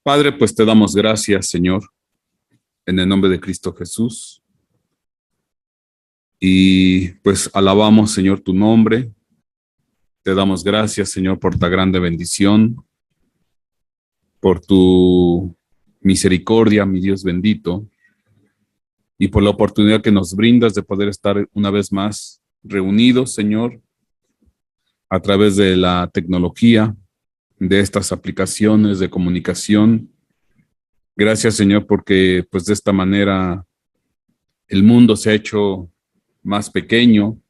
Padre, pues te damos gracias, Señor, en el nombre de Cristo Jesús. Y pues alabamos, Señor, tu nombre. Te damos gracias, Señor, por ta grande bendición, por tu misericordia, mi Dios bendito, y por la oportunidad que nos brindas de poder estar una vez más reunidos, Señor, a través de la tecnología, de estas aplicaciones de comunicación. Gracias, Señor, porque pues de esta manera el mundo se ha hecho más pequeño,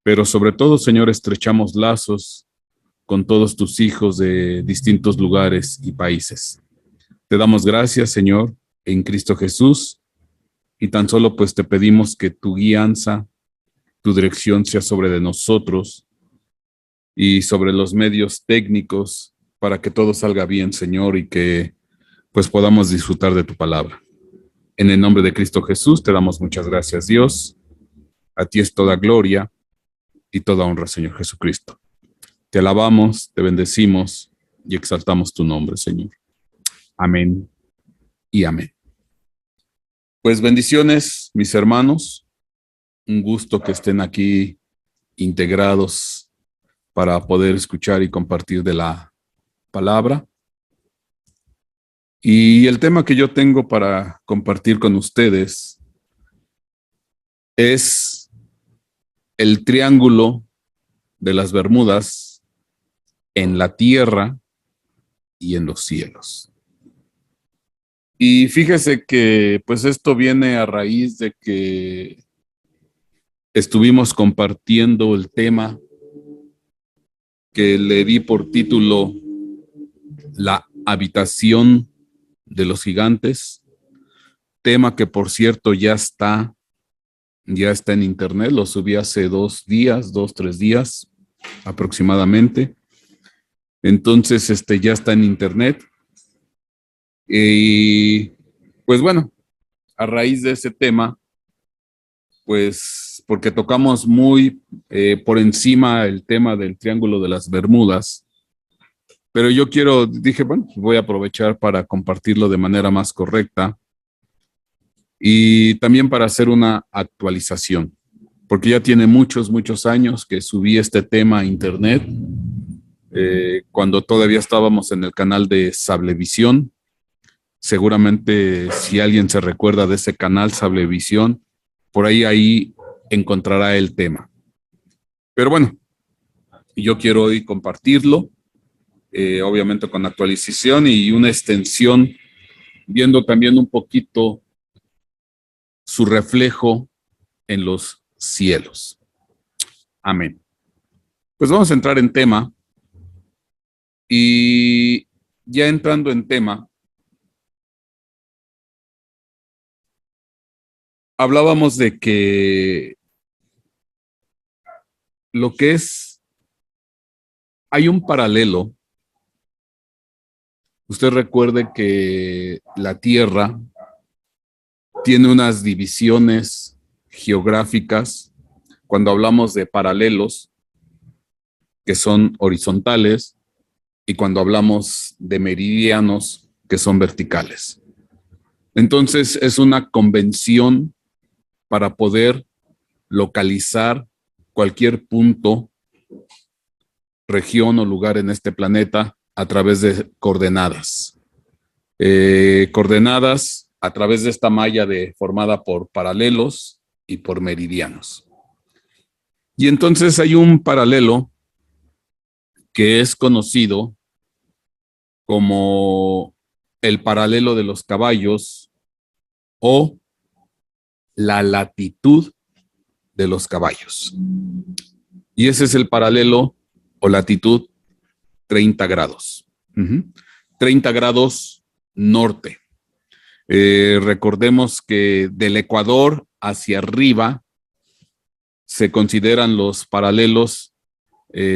pero sobre todo, Señor, estrechamos lazos con todos tus hijos de distintos lugares y países. Te damos gracias, Señor, en Cristo Jesús, y tan solo pues te pedimos que tu guianza, tu dirección sea sobre de nosotros y sobre los medios técnicos para que todo salga bien, Señor, y que pues podamos disfrutar de tu palabra. En el nombre de Cristo Jesús te damos muchas gracias, Dios. A ti es toda gloria y toda honra, Señor Jesucristo. Te alabamos, te bendecimos y exaltamos tu nombre, Señor. Amén y amén. Pues bendiciones, mis hermanos. Un gusto que estén aquí integrados para poder escuchar y compartir de la palabra. Y el tema que yo tengo para compartir con ustedes es el triángulo de las Bermudas en la tierra y en los cielos. Y fíjese que pues esto viene a raíz de que estuvimos compartiendo el tema que le di por título La habitación de los gigantes, tema que por cierto ya está en internet, lo subí hace 3 días aproximadamente. Entonces, ya está en internet. Y pues bueno, a raíz de ese tema, pues porque tocamos muy por encima el tema del Triángulo de las Bermudas, pero dije, bueno, voy a aprovechar para compartirlo de manera más correcta y también para hacer una actualización, porque ya tiene muchos años que subí este tema a internet, cuando todavía estábamos en el canal de Sablevisión. Seguramente si alguien se recuerda de ese canal Sablevisión, por ahí encontrará el tema. Pero bueno, yo quiero hoy compartirlo, obviamente con actualización y una extensión, viendo también un poquito su reflejo en los cielos. Amén. Pues vamos a entrar en tema, y ya entrando en tema, hablábamos de que hay un paralelo. Usted recuerde que la Tierra tiene unas divisiones geográficas cuando hablamos de paralelos, que son horizontales, y cuando hablamos de meridianos, que son verticales. Entonces, es una convención para poder localizar cualquier punto, región o lugar en este planeta a través de coordenadas. Coordenadas a través de esta malla formada por paralelos y por meridianos. Y entonces hay un paralelo que es conocido como el paralelo de los caballos o la latitud de los caballos. Y ese es el paralelo o latitud 30 grados. 30 grados norte. Recordemos que del Ecuador hacia arriba se consideran los paralelos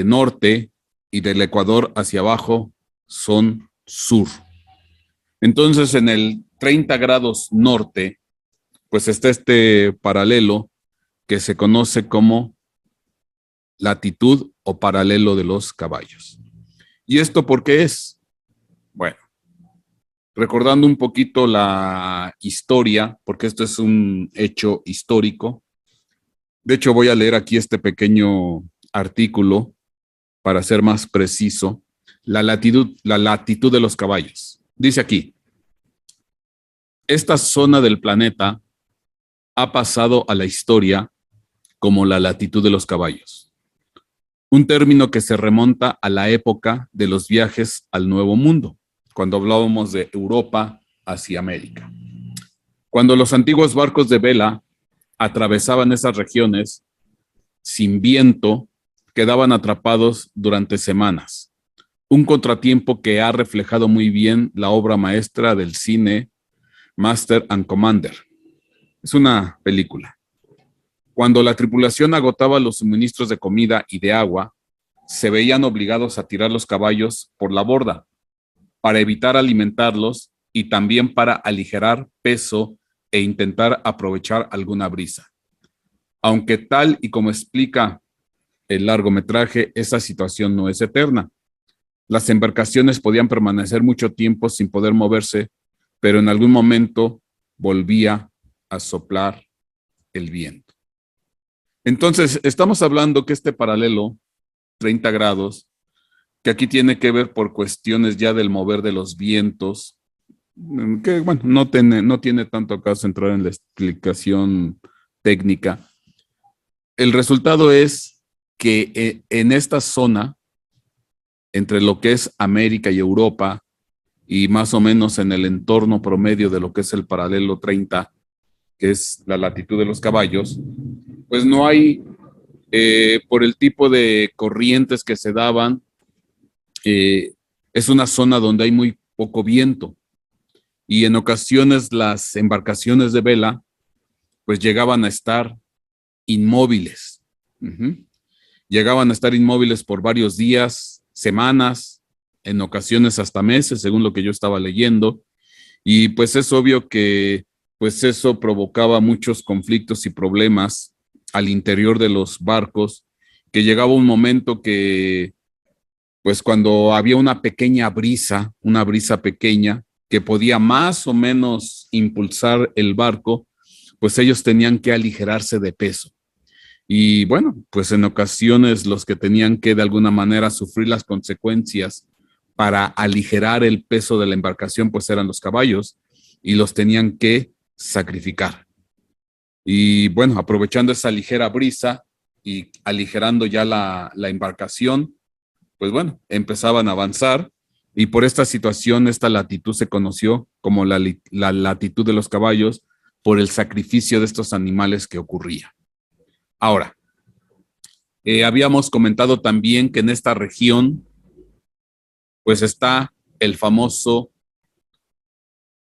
norte, y del Ecuador hacia abajo son sur. Entonces, en el 30 grados norte, pues está este paralelo que se conoce como latitud o paralelo de los caballos. ¿Y esto por qué es? Bueno, recordando un poquito la historia, porque esto es un hecho histórico. De hecho, voy a leer aquí este pequeño artículo para ser más preciso. La latitud de los caballos. Dice aquí, esta zona del planeta ha pasado a la historia como la latitud de los caballos, un término que se remonta a la época de los viajes al Nuevo Mundo, cuando hablábamos de Europa hacia América. Cuando los antiguos barcos de vela atravesaban esas regiones sin viento, quedaban atrapados durante semanas. Un contratiempo que ha reflejado muy bien la obra maestra del cine Master and Commander. Es una película. Cuando la tripulación agotaba los suministros de comida y de agua, se veían obligados a tirar los caballos por la borda para evitar alimentarlos y también para aligerar peso e intentar aprovechar alguna brisa. Aunque tal y como explica el largometraje, esa situación no es eterna. Las embarcaciones podían permanecer mucho tiempo sin poder moverse, pero en algún momento volvía a soplar el viento. Entonces, estamos hablando que este paralelo, 30 grados, que aquí tiene que ver por cuestiones ya del mover de los vientos, que bueno, no tiene tanto caso entrar en la explicación técnica. El resultado es que en esta zona, entre lo que es América y Europa, y más o menos en el entorno promedio de lo que es el paralelo 30, que es la latitud de los caballos, pues no hay, por el tipo de corrientes que se daban, es una zona donde hay muy poco viento y en ocasiones las embarcaciones de vela pues llegaban a estar inmóviles. Llegaban a estar inmóviles por varios días, semanas, en ocasiones hasta meses, según lo que yo estaba leyendo. Y pues es obvio que pues eso provocaba muchos conflictos y problemas al interior de los barcos, que llegaba un momento que pues cuando había una brisa pequeña que podía más o menos impulsar el barco, pues ellos tenían que aligerarse de peso. Y bueno, pues en ocasiones los que tenían que de alguna manera sufrir las consecuencias para aligerar el peso de la embarcación, pues eran los caballos y los tenían que sacrificar. Y bueno, aprovechando esa ligera brisa y aligerando ya la embarcación, pues bueno, empezaban a avanzar y por esta situación, esta latitud se conoció como la latitud de los caballos por el sacrificio de estos animales que ocurría. Ahora, habíamos comentado también que en esta región, pues está el famoso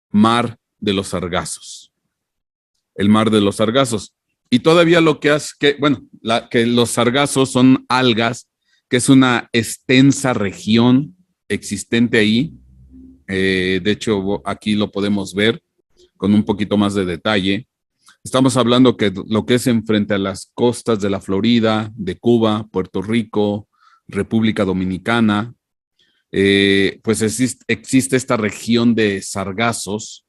mar de los sargazos, el mar de los sargazos. Y todavía lo que hace, que los sargazos son algas, que es una extensa región existente ahí. De hecho, aquí lo podemos ver con un poquito más de detalle. Estamos hablando que lo que es enfrente a las costas de la Florida, de Cuba, Puerto Rico, República Dominicana, pues existe esta región de sargazos,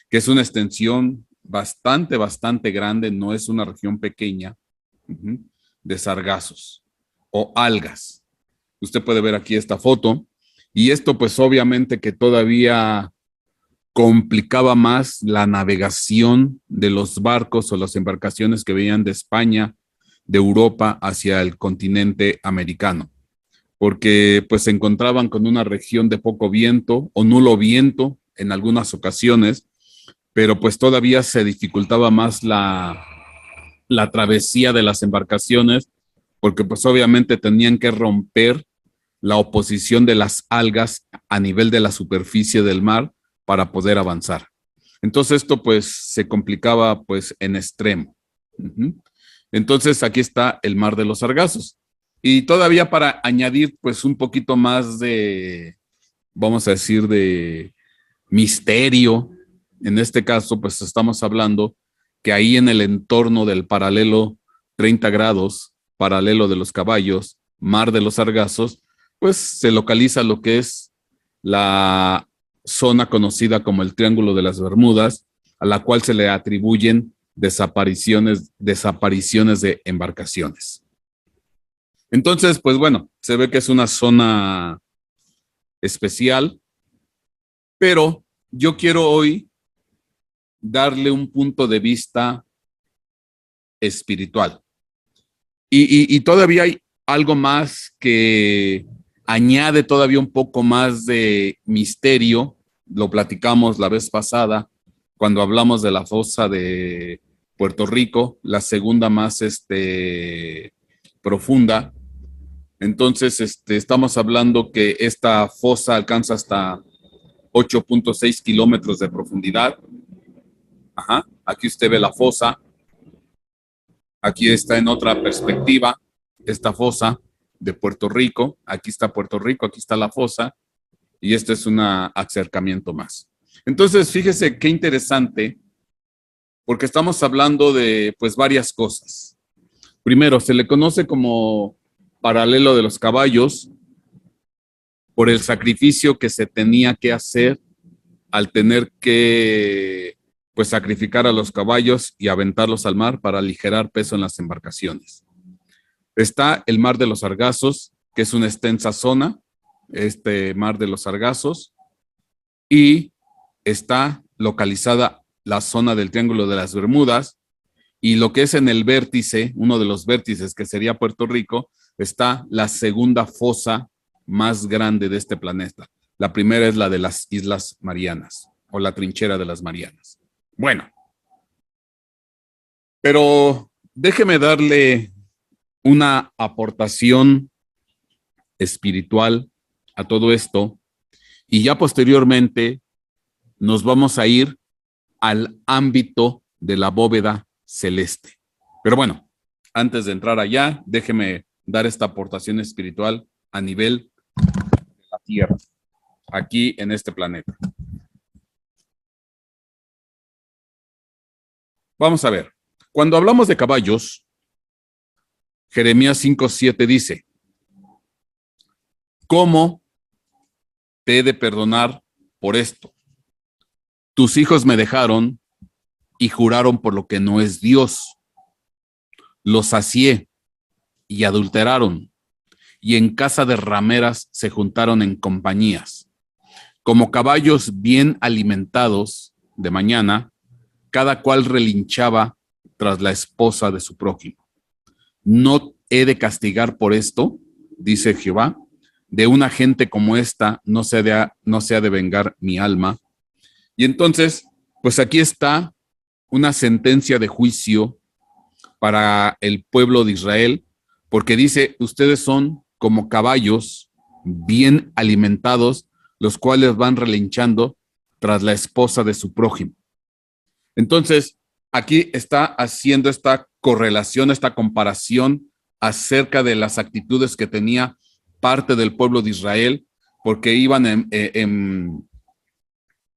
que es una extensión bastante grande, no es una región pequeña, de sargazos o algas. Usted puede ver aquí esta foto, y esto pues obviamente que todavía complicaba más la navegación de los barcos o las embarcaciones que venían de España, de Europa hacia el continente americano, porque pues se encontraban con una región de poco viento o nulo viento en algunas ocasiones, pero pues todavía se dificultaba más la travesía de las embarcaciones, porque pues obviamente tenían que romper la oposición de las algas a nivel de la superficie del mar para poder avanzar. Entonces esto pues se complicaba pues en extremo. Entonces aquí está el mar de los sargazos. Y todavía para añadir pues un poquito más de, vamos a decir, de misterio, en este caso pues estamos hablando que ahí en el entorno del paralelo 30 grados, paralelo de los caballos, mar de los sargazos, pues se localiza lo que es la zona conocida como el Triángulo de las Bermudas, a la cual se le atribuyen desapariciones de embarcaciones. Entonces, pues bueno, se ve que es una zona especial, pero yo quiero hoy darle un punto de vista espiritual. Y todavía hay algo más que añade todavía un poco más de misterio. Lo platicamos la vez pasada cuando hablamos de la fosa de Puerto Rico, la segunda más profunda. Entonces, estamos hablando que esta fosa alcanza hasta 8.6 kilómetros de profundidad. Ajá. Aquí usted ve la fosa. Aquí está en otra perspectiva esta fosa de Puerto Rico. Aquí está Puerto Rico, aquí está la fosa. Y este es un acercamiento más. Entonces, fíjese qué interesante, porque estamos hablando de pues varias cosas. Primero, se le conoce como paralelo de los caballos por el sacrificio que se tenía que hacer al tener que pues sacrificar a los caballos y aventarlos al mar para aligerar peso en las embarcaciones. Está el Mar de los Sargazos, que es una extensa zona, este Mar de los Sargazos, y está localizada la zona del Triángulo de las Bermudas, y lo que es en el vértice, uno de los vértices que sería Puerto Rico, está la segunda fosa más grande de este planeta. La primera es la de las Islas Marianas, o la trinchera de las Marianas. Bueno, pero déjeme darle una aportación espiritual a todo esto y ya posteriormente nos vamos a ir al ámbito de la bóveda celeste. Pero bueno, antes de entrar allá, déjeme dar esta aportación espiritual a nivel de la Tierra, aquí en este planeta. Vamos a ver, cuando hablamos de caballos, Jeremías 5:7 dice, ¿cómo te he de perdonar por esto? Tus hijos me dejaron y juraron por lo que no es Dios. Los sacié y adulteraron, y en casa de rameras se juntaron en compañías. Como caballos bien alimentados de mañana, cada cual relinchaba tras la esposa de su prójimo. ¿No he de castigar por esto? Dice Jehová. De una gente como esta no se ha de vengar mi alma. Y entonces, pues aquí está una sentencia de juicio para el pueblo de Israel, porque dice, ustedes son como caballos bien alimentados, los cuales van relinchando tras la esposa de su prójimo. Entonces, aquí está haciendo esta correlación, esta comparación acerca de las actitudes que tenía parte del pueblo de Israel, porque iban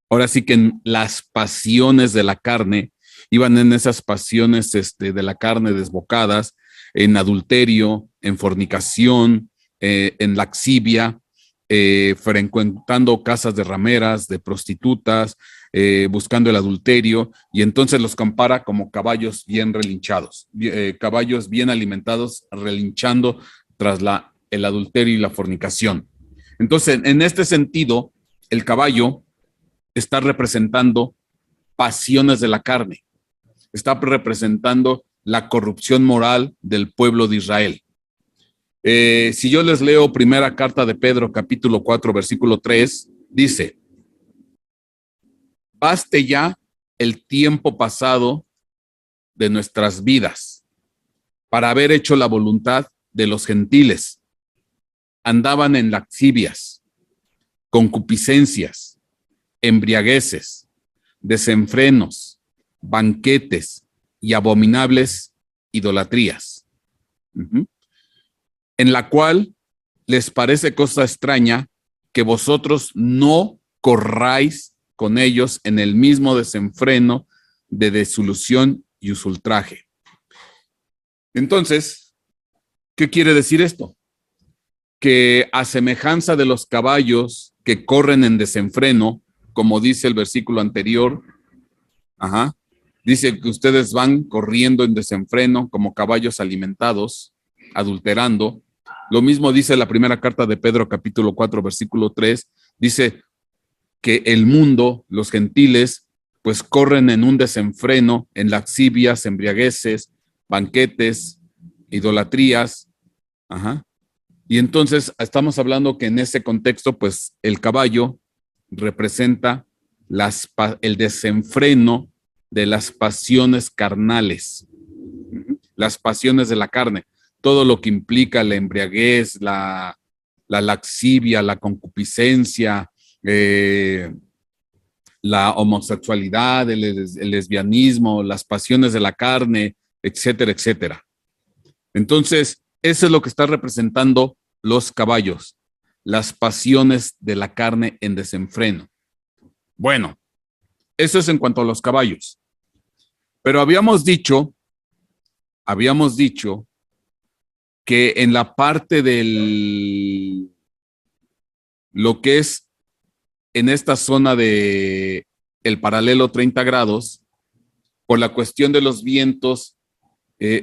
ahora sí que en las pasiones de la carne, iban en esas pasiones de la carne desbocadas, en adulterio, en fornicación, en laxivia, frecuentando casas de rameras, de prostitutas, buscando el adulterio, y entonces los compara como caballos bien relinchados, caballos bien alimentados, relinchando tras el adulterio y la fornicación. Entonces, en este sentido, el caballo está representando pasiones de la carne, está representando la corrupción moral del pueblo de Israel. Si yo les leo primera carta de Pedro, capítulo 4, versículo 3, dice, baste ya el tiempo pasado de nuestras vidas para haber hecho la voluntad de los gentiles. Andaban en lascivias, concupiscencias, embriagueces, desenfrenos, banquetes y abominables idolatrías, en la cual les parece cosa extraña que vosotros no corráis con ellos en el mismo desenfreno de disolución y usultraje. Entonces, ¿qué quiere decir esto? Que a semejanza de los caballos que corren en desenfreno, como dice el versículo anterior, dice que ustedes van corriendo en desenfreno como caballos alimentados, adulterando. Lo mismo dice la primera carta de Pedro, capítulo 4, versículo 3, dice que el mundo, los gentiles, pues corren en un desenfreno, en lascivias, embriagueces, banquetes, idolatrías. Y entonces estamos hablando que en ese contexto, pues el caballo representa el desenfreno de las pasiones carnales, las pasiones de la carne, todo lo que implica la embriaguez, la laxivia, la concupiscencia, la homosexualidad, el lesbianismo, las pasiones de la carne, etcétera, etcétera. Entonces, eso es lo que está representando los caballos, las pasiones de la carne en desenfreno. Bueno, eso es en cuanto a los caballos. Pero habíamos dicho que en la parte del lo que es en esta zona de el paralelo 30 grados, por la cuestión de los vientos,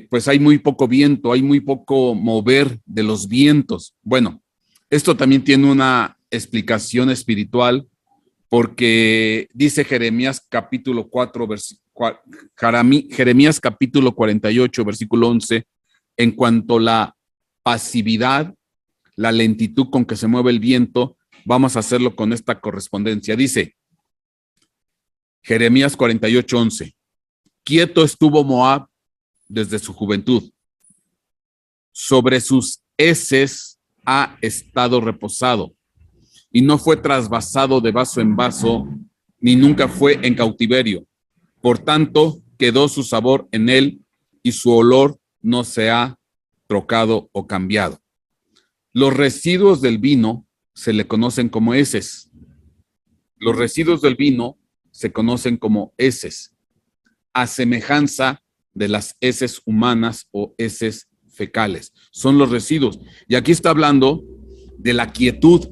pues hay muy poco viento, hay muy poco mover de los vientos. Bueno, esto también tiene una explicación espiritual, porque dice Jeremías capítulo 4, Jeremías capítulo 48, versículo 11, en cuanto a la pasividad, la lentitud con que se mueve el viento, vamos a hacerlo con esta correspondencia. Dice Jeremías 48, 11, quieto estuvo Moab desde su juventud, sobre sus heces ha estado reposado, y no fue trasvasado de vaso en vaso, ni nunca fue en cautiverio. Por tanto, quedó su sabor en él, y su olor no se ha trocado o cambiado. Los residuos del vino se le conocen como heces. Los residuos del vino se conocen como heces, a semejanza de las heces humanas o heces fecales. Son los residuos. Y aquí está hablando de la quietud.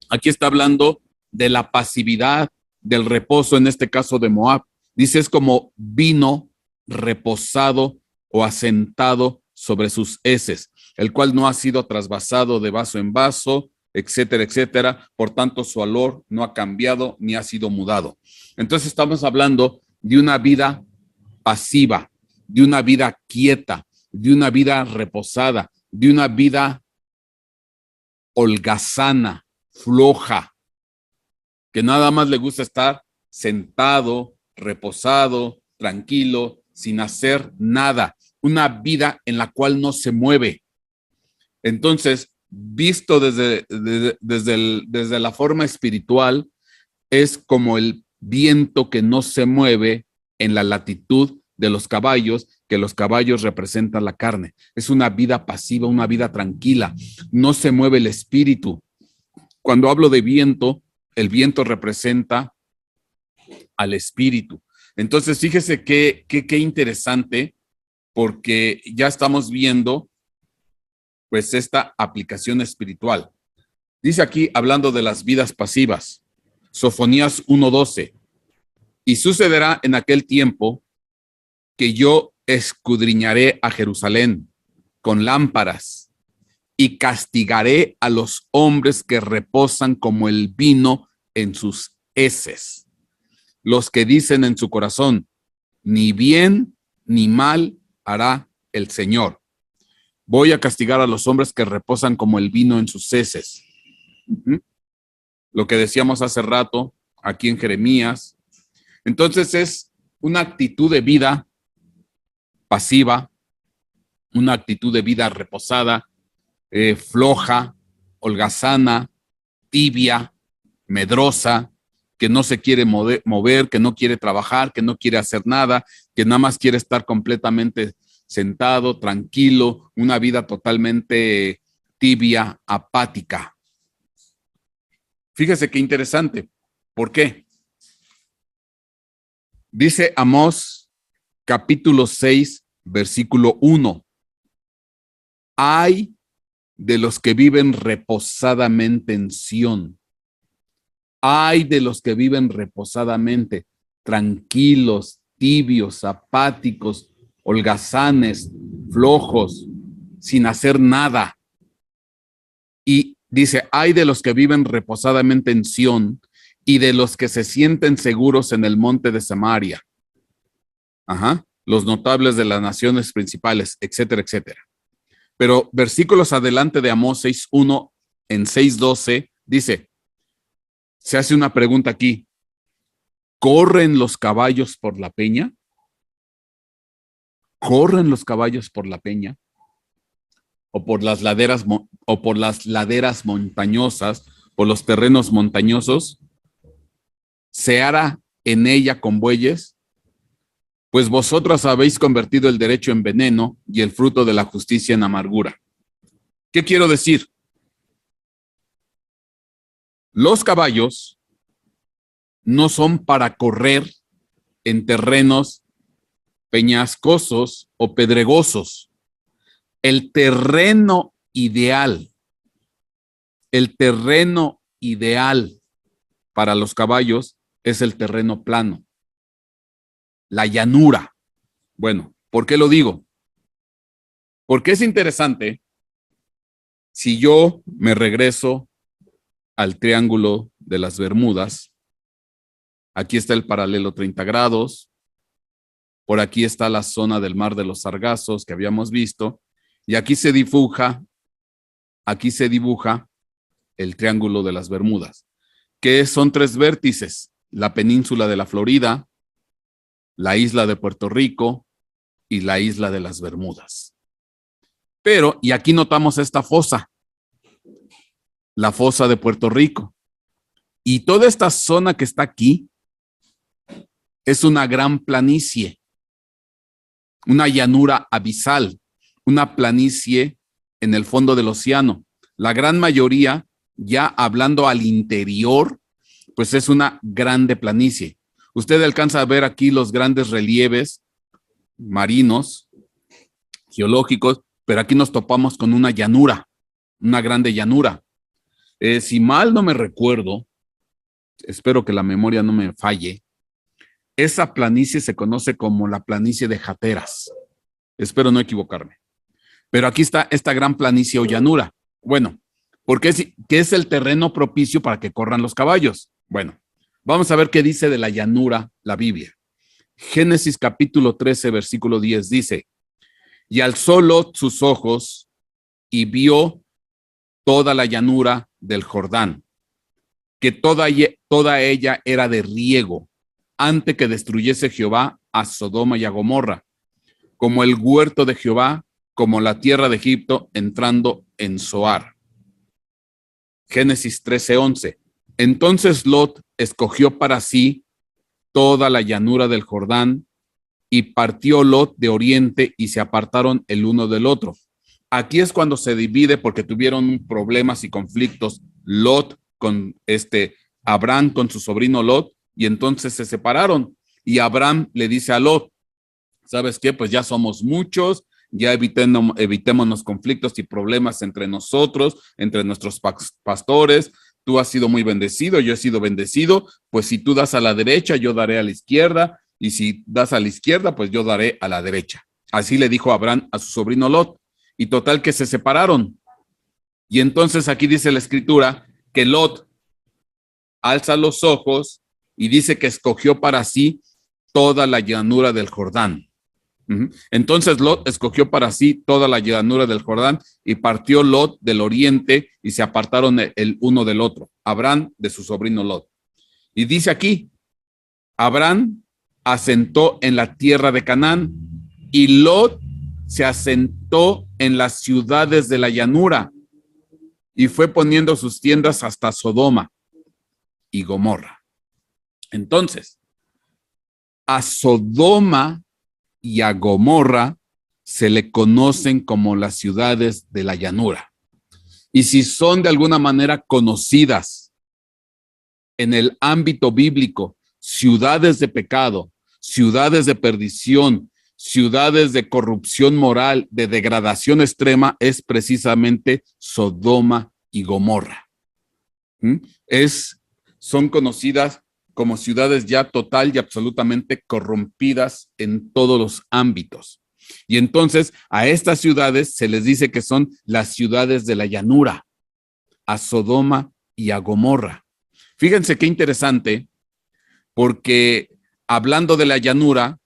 Aquí está hablando de la pasividad, del reposo, en este caso de Moab. Dice, es como vino reposado o asentado sobre sus heces, el cual no ha sido trasvasado de vaso en vaso, etcétera, etcétera. Por tanto, su olor no ha cambiado ni ha sido mudado. Entonces estamos hablando de una vida pasiva, de una vida quieta, de una vida reposada, de una vida holgazana, floja, que nada más le gusta estar sentado, reposado, tranquilo, sin hacer nada. Una vida en la cual no se mueve. Entonces, visto desde la forma espiritual, es como el viento que no se mueve en la latitud de los caballos, que los caballos representan la carne. Es una vida pasiva, una vida tranquila. No se mueve el espíritu. Cuando hablo de viento, el viento representa al espíritu. Entonces, fíjese qué interesante, porque ya estamos viendo pues esta aplicación espiritual. Dice aquí, hablando de las vidas pasivas, Sofonías 1:12, y sucederá en aquel tiempo que yo escudriñaré a Jerusalén con lámparas y castigaré a los hombres que reposan como el vino en sus heces, los que dicen en su corazón, ni bien ni mal hará el Señor. Voy a castigar a los hombres que reposan como el vino en sus heces. Lo que decíamos hace rato aquí en Jeremías. Entonces es una actitud de vida pasiva, una actitud de vida reposada, floja, holgazana, tibia, medrosa, que no se quiere mover, que no quiere trabajar, que no quiere hacer nada, que nada más quiere estar completamente sentado, tranquilo, una vida totalmente tibia, apática. Fíjese qué interesante. ¿Por qué? Dice Amós, capítulo 6, versículo 1. Ay de los que viven reposadamente en Sión. Ay de los que viven reposadamente, tranquilos, tibios, apáticos, holgazanes, flojos, sin hacer nada. Y dice, ay de los que viven reposadamente en Sión y de los que se sienten seguros en el monte de Samaria. Los notables de las naciones principales, etcétera, etcétera. Pero versículos adelante de Amós 6:1 en 6:12 dice, se hace una pregunta aquí. ¿Corren los caballos por la peña? ¿Corren los caballos por la peña? ¿O por las laderas montañosas, por los terrenos montañosos? ¿Se hará en ella con bueyes? Pues vosotros habéis convertido el derecho en veneno y el fruto de la justicia en amargura. ¿Qué quiero decir? Los caballos no son para correr en terrenos peñascosos o pedregosos. El terreno ideal para los caballos es el terreno plano, la llanura. Bueno, ¿por qué lo digo? Porque es interesante si yo me regreso al Triángulo de las Bermudas. Aquí está el paralelo 30 grados. Por aquí está la zona del Mar de los Sargazos que habíamos visto. Y aquí se dibuja el Triángulo de las Bermudas, que son 3 vértices: la península de la Florida, la isla de Puerto Rico y la isla de las Bermudas. Pero, y aquí notamos esta fosa, la fosa de Puerto Rico. Y toda esta zona que está aquí es una gran planicie, una llanura abisal, una planicie en el fondo del océano. La gran mayoría, ya hablando al interior, pues es una grande planicie. Usted alcanza a ver aquí los grandes relieves marinos, geológicos, pero aquí nos topamos con una llanura, una grande llanura. Si mal no me recuerdo, espero que la memoria no me falle, esa planicie se conoce como la planicie de Jateras. Espero no equivocarme. Pero aquí está esta gran planicie o llanura. Bueno, ¿qué es el terreno propicio para que corran los caballos? Bueno, vamos a ver qué dice de la llanura la Biblia. Génesis capítulo 13, versículo 10 dice, y alzó Lot sus ojos y vio toda la llanura del Jordán, que toda ella era de riego, antes que destruyese Jehová a Sodoma y a Gomorra, como el huerto de Jehová, como la tierra de Egipto entrando en Zoar. Génesis 13:11. Entonces Lot escogió para sí toda la llanura del Jordán y partió Lot de oriente y se apartaron el uno del otro. Aquí es cuando se divide porque tuvieron problemas y conflictos Lot con Abraham con su sobrino Lot y entonces se separaron y Abraham le dice a Lot, ¿sabes qué? Pues ya somos muchos, ya evitémonos conflictos y problemas entre nosotros, entre nuestros pastores. Tú has sido muy bendecido, yo he sido bendecido, pues si tú das a la derecha, yo daré a la izquierda, y si das a la izquierda, pues yo daré a la derecha. Así le dijo Abraham a su sobrino Lot, y total que se separaron. Y entonces aquí dice la escritura que Lot alza los ojos y dice que escogió para sí toda la llanura del Jordán. Entonces Lot escogió para sí toda la llanura del Jordán y partió Lot del oriente y se apartaron el uno del otro, Abraham de su sobrino Lot. Y dice aquí, Abraham asentó en la tierra de Canaán y Lot se asentó en las ciudades de la llanura y fue poniendo sus tiendas hasta Sodoma y Gomorra. Entonces, a Sodoma y a Gomorra se le conocen como las ciudades de la llanura. Y si son de alguna manera conocidas en el ámbito bíblico, ciudades de pecado, ciudades de perdición, ciudades de corrupción moral, de degradación extrema, es precisamente Sodoma y Gomorra. son conocidas como ciudades ya total y absolutamente corrompidas en todos los ámbitos. Y entonces a estas ciudades se les dice que son las ciudades de la llanura, a Sodoma y a Gomorra. Fíjense qué interesante, porque hablando de la llanura,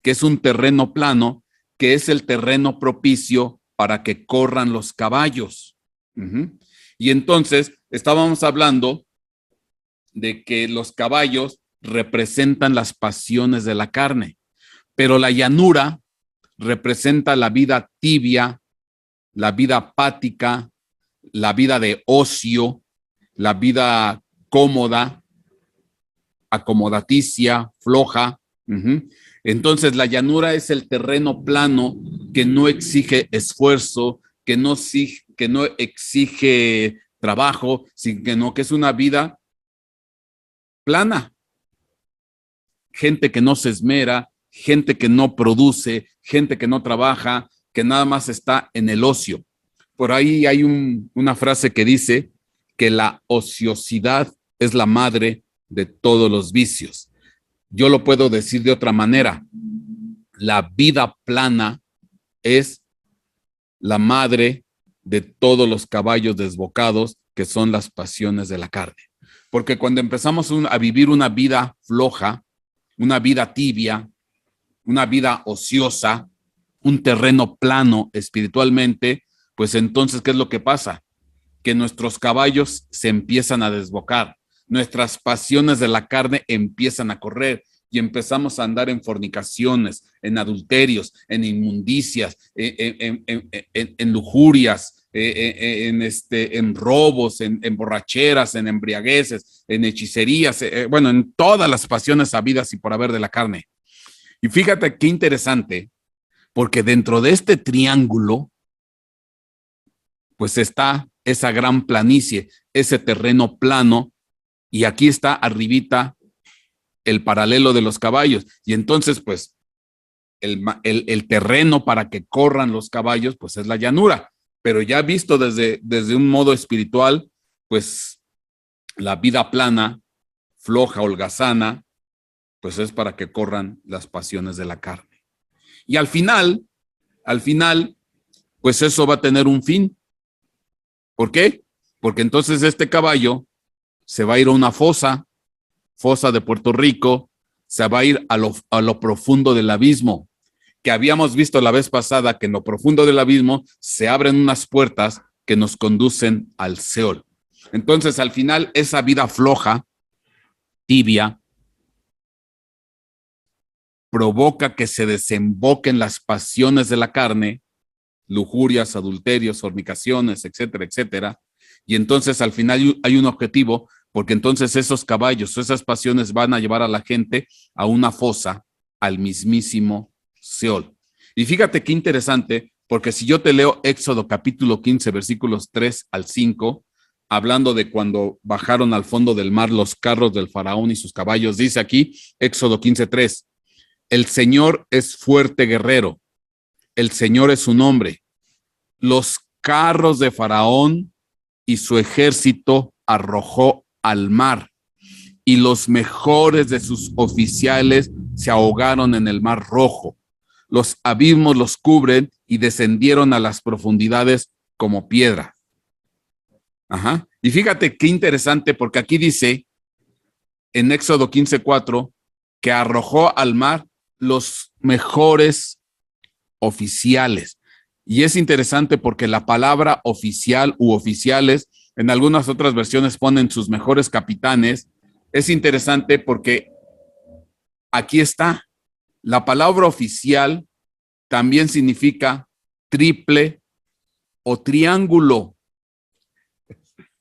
que es un terreno plano, que es el terreno propicio para que corran los caballos. Y entonces estábamos hablando de que los caballos representan las pasiones de la carne, pero la llanura representa la vida tibia, la vida apática, la vida de ocio, la vida cómoda, acomodaticia, floja. Entonces la llanura es el terreno plano que no exige esfuerzo, que no exige trabajo, sino que es una vida plana. Gente que no se esmera, gente que no produce, gente que no trabaja, que nada más está en el ocio. Por ahí hay una frase que dice que la ociosidad es la madre de todos los vicios. Yo lo puedo decir de otra manera. La vida plana es la madre de todos los caballos desbocados, que son las pasiones de la carne. Porque cuando empezamos a vivir una vida floja, una vida tibia, una vida ociosa, un terreno plano espiritualmente, pues entonces, ¿qué es lo que pasa? Que nuestros caballos se empiezan a desbocar, nuestras pasiones de la carne empiezan a correr y empezamos a andar en fornicaciones, en adulterios, en inmundicias, en lujurias, en robos, en borracheras, en embriagueces, en hechicerías, bueno, en todas las pasiones habidas y por haber de la carne. Y fíjate qué interesante, porque dentro de este triángulo, pues está esa gran planicie, ese terreno plano, y aquí está arribita el paralelo de los caballos. Y entonces, pues, el terreno para que corran los caballos, pues es la llanura. Pero ya visto desde un modo espiritual, pues la vida plana, floja, holgazana, pues es para que corran las pasiones de la carne. Y al final, pues eso va a tener un fin. ¿Por qué? Porque entonces este caballo se va a ir a una fosa de Puerto Rico, se va a ir a lo profundo del abismo, que habíamos visto la vez pasada, que en lo profundo del abismo se abren unas puertas que nos conducen al Seol. Entonces, al final, esa vida floja, tibia, provoca que se desemboquen las pasiones de la carne, lujurias, adulterios, fornicaciones, etcétera, etcétera. Y entonces al final hay un objetivo, porque entonces esos caballos, esas pasiones van a llevar a la gente a una fosa, al mismísimo Seol. Y fíjate qué interesante, porque si yo te leo Éxodo capítulo 15, versículos 3 al 5, hablando de cuando bajaron al fondo del mar los carros del faraón y sus caballos, dice aquí Éxodo 15:3, el Señor es fuerte guerrero, el Señor es su nombre. Los carros de Faraón y su ejército arrojó al mar, y los mejores de sus oficiales se ahogaron en el mar rojo. Los abismos los cubren y descendieron a las profundidades como piedra. Ajá. Y fíjate qué interesante, porque aquí dice en Éxodo 15:4 que arrojó al mar los mejores oficiales. Y es interesante porque la palabra oficial u oficiales, en algunas otras versiones ponen sus mejores capitanes. Es interesante porque aquí está, la palabra oficial también significa triple o triángulo.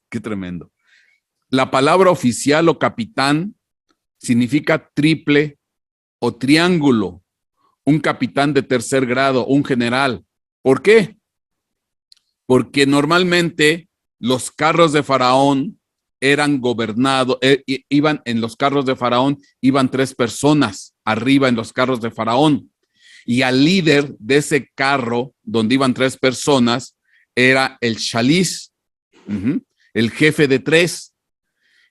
Qué tremendo. La palabra oficial o capitán significa triple o triángulo. Un capitán de tercer grado, un general. ¿Por qué? Porque normalmente los carros de Faraón eran gobernados, iban en los carros de Faraón, iban 3 personas arriba en los carros de Faraón. Y al líder de ese carro, donde iban 3 personas, era el Shalish, el jefe de 3.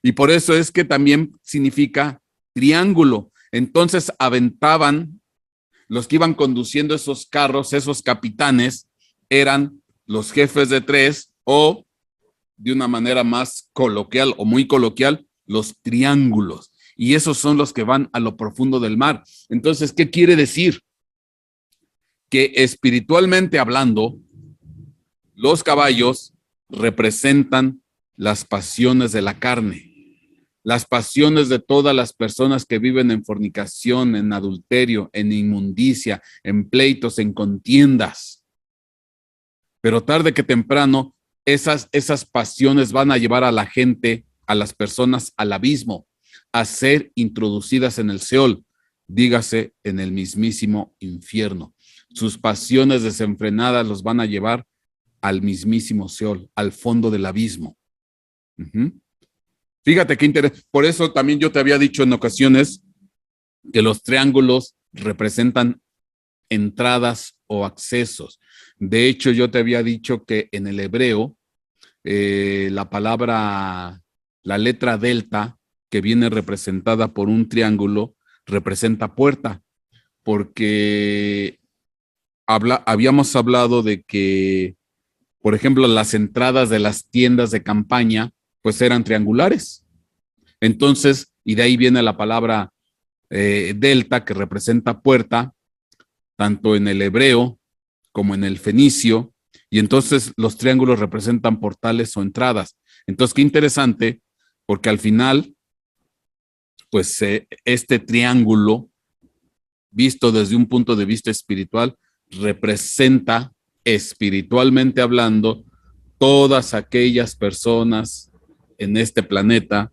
Y por eso es que también significa triángulo. Entonces aventaban los que iban conduciendo esos carros, esos capitanes, eran los jefes de tres o, de una manera más coloquial o muy coloquial, los triángulos. Y esos son los que van a lo profundo del mar. Entonces, ¿qué quiere decir? Que espiritualmente hablando, los caballos representan las pasiones de la carne, las pasiones de todas las personas que viven en fornicación, en adulterio, en inmundicia, en pleitos, en contiendas. Pero tarde que temprano, esas pasiones van a llevar a la gente, a las personas, al abismo, a ser introducidas en el Seol, dígase en el mismísimo infierno. Sus pasiones desenfrenadas los van a llevar al mismísimo Seol, al fondo del abismo. Fíjate qué interesante. Por eso también yo te había dicho en ocasiones que los triángulos representan entradas o accesos. De hecho, yo te había dicho que en el hebreo, la palabra, la letra delta, que viene representada por un triángulo, representa puerta, porque habíamos hablado de que, por ejemplo, las entradas de las tiendas de campaña, pues eran triangulares. Entonces, y de ahí viene la palabra delta, que representa puerta, tanto en el hebreo como en el fenicio, y entonces los triángulos representan portales o entradas. Entonces, qué interesante, porque al final, pues este triángulo, visto desde un punto de vista espiritual, representa, espiritualmente hablando, todas aquellas personas en este planeta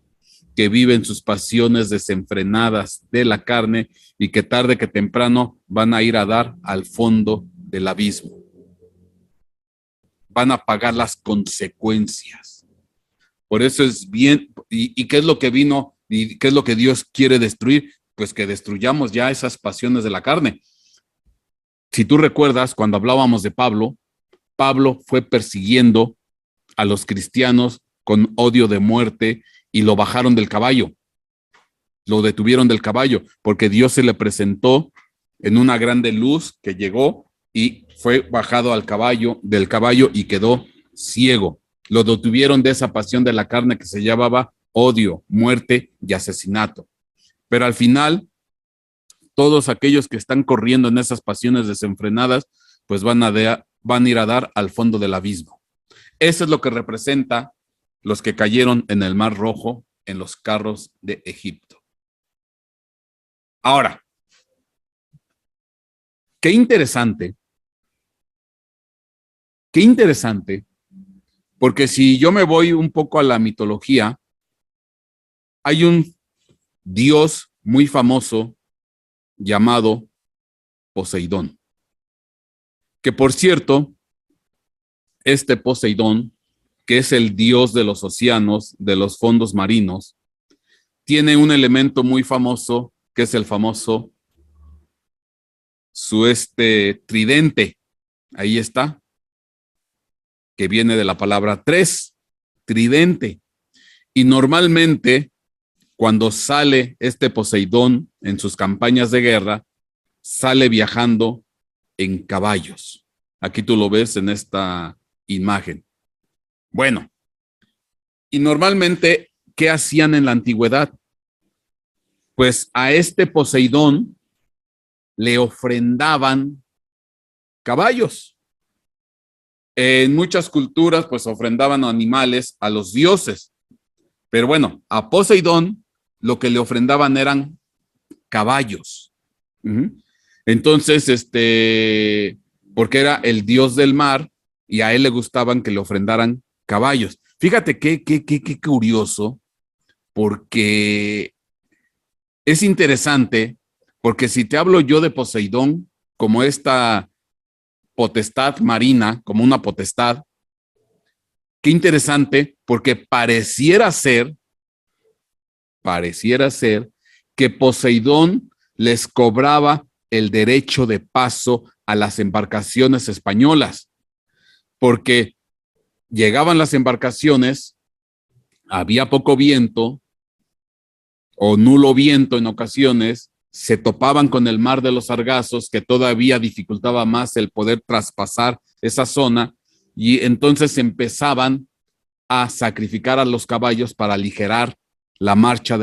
que viven sus pasiones desenfrenadas de la carne y que tarde que temprano van a ir a dar al fondo del abismo. Van a pagar las consecuencias. Por eso es bien, ¿y qué es lo que vino y qué es lo que Dios quiere destruir? Pues que destruyamos ya esas pasiones de la carne. Si tú recuerdas, cuando hablábamos de Pablo, Pablo fue persiguiendo a los cristianos con odio de muerte y lo bajaron del caballo, lo detuvieron del caballo, porque Dios se le presentó en una grande luz que llegó y fue bajado del caballo y quedó ciego. Lo detuvieron de esa pasión de la carne que se llamaba odio, muerte y asesinato. Pero al final, todos aquellos que están corriendo en esas pasiones desenfrenadas, pues van a ir a dar al fondo del abismo. Eso es lo que representa los que cayeron en el Mar Rojo en los carros de Egipto. Ahora, qué interesante, porque si yo me voy un poco a la mitología, hay un dios muy famoso llamado Poseidón, que por cierto, este Poseidón, que es el dios de los océanos, de los fondos marinos, tiene un elemento muy famoso, que es el famoso su tridente. Ahí está, que viene de la palabra tres, tridente. Y normalmente, cuando sale este Poseidón en sus campañas de guerra, sale viajando en caballos. Aquí tú lo ves en esta imagen. Bueno, y normalmente, ¿qué hacían en la antigüedad? Pues a este Poseidón le ofrendaban caballos. En muchas culturas, pues ofrendaban animales a los dioses. Pero bueno, a Poseidón lo que le ofrendaban eran caballos. Entonces, porque era el dios del mar y a él le gustaban que le ofrendaran caballos. Fíjate qué curioso, porque es interesante, porque si te hablo yo de Poseidón como esta potestad marina, como una potestad, qué interesante, porque pareciera ser que Poseidón les cobraba el derecho de paso a las embarcaciones españolas, porque llegaban las embarcaciones, había poco viento o nulo viento en ocasiones, se topaban con el mar de los Sargazos, que todavía dificultaba más el poder traspasar esa zona, y entonces empezaban a sacrificar a los caballos para aligerar la marcha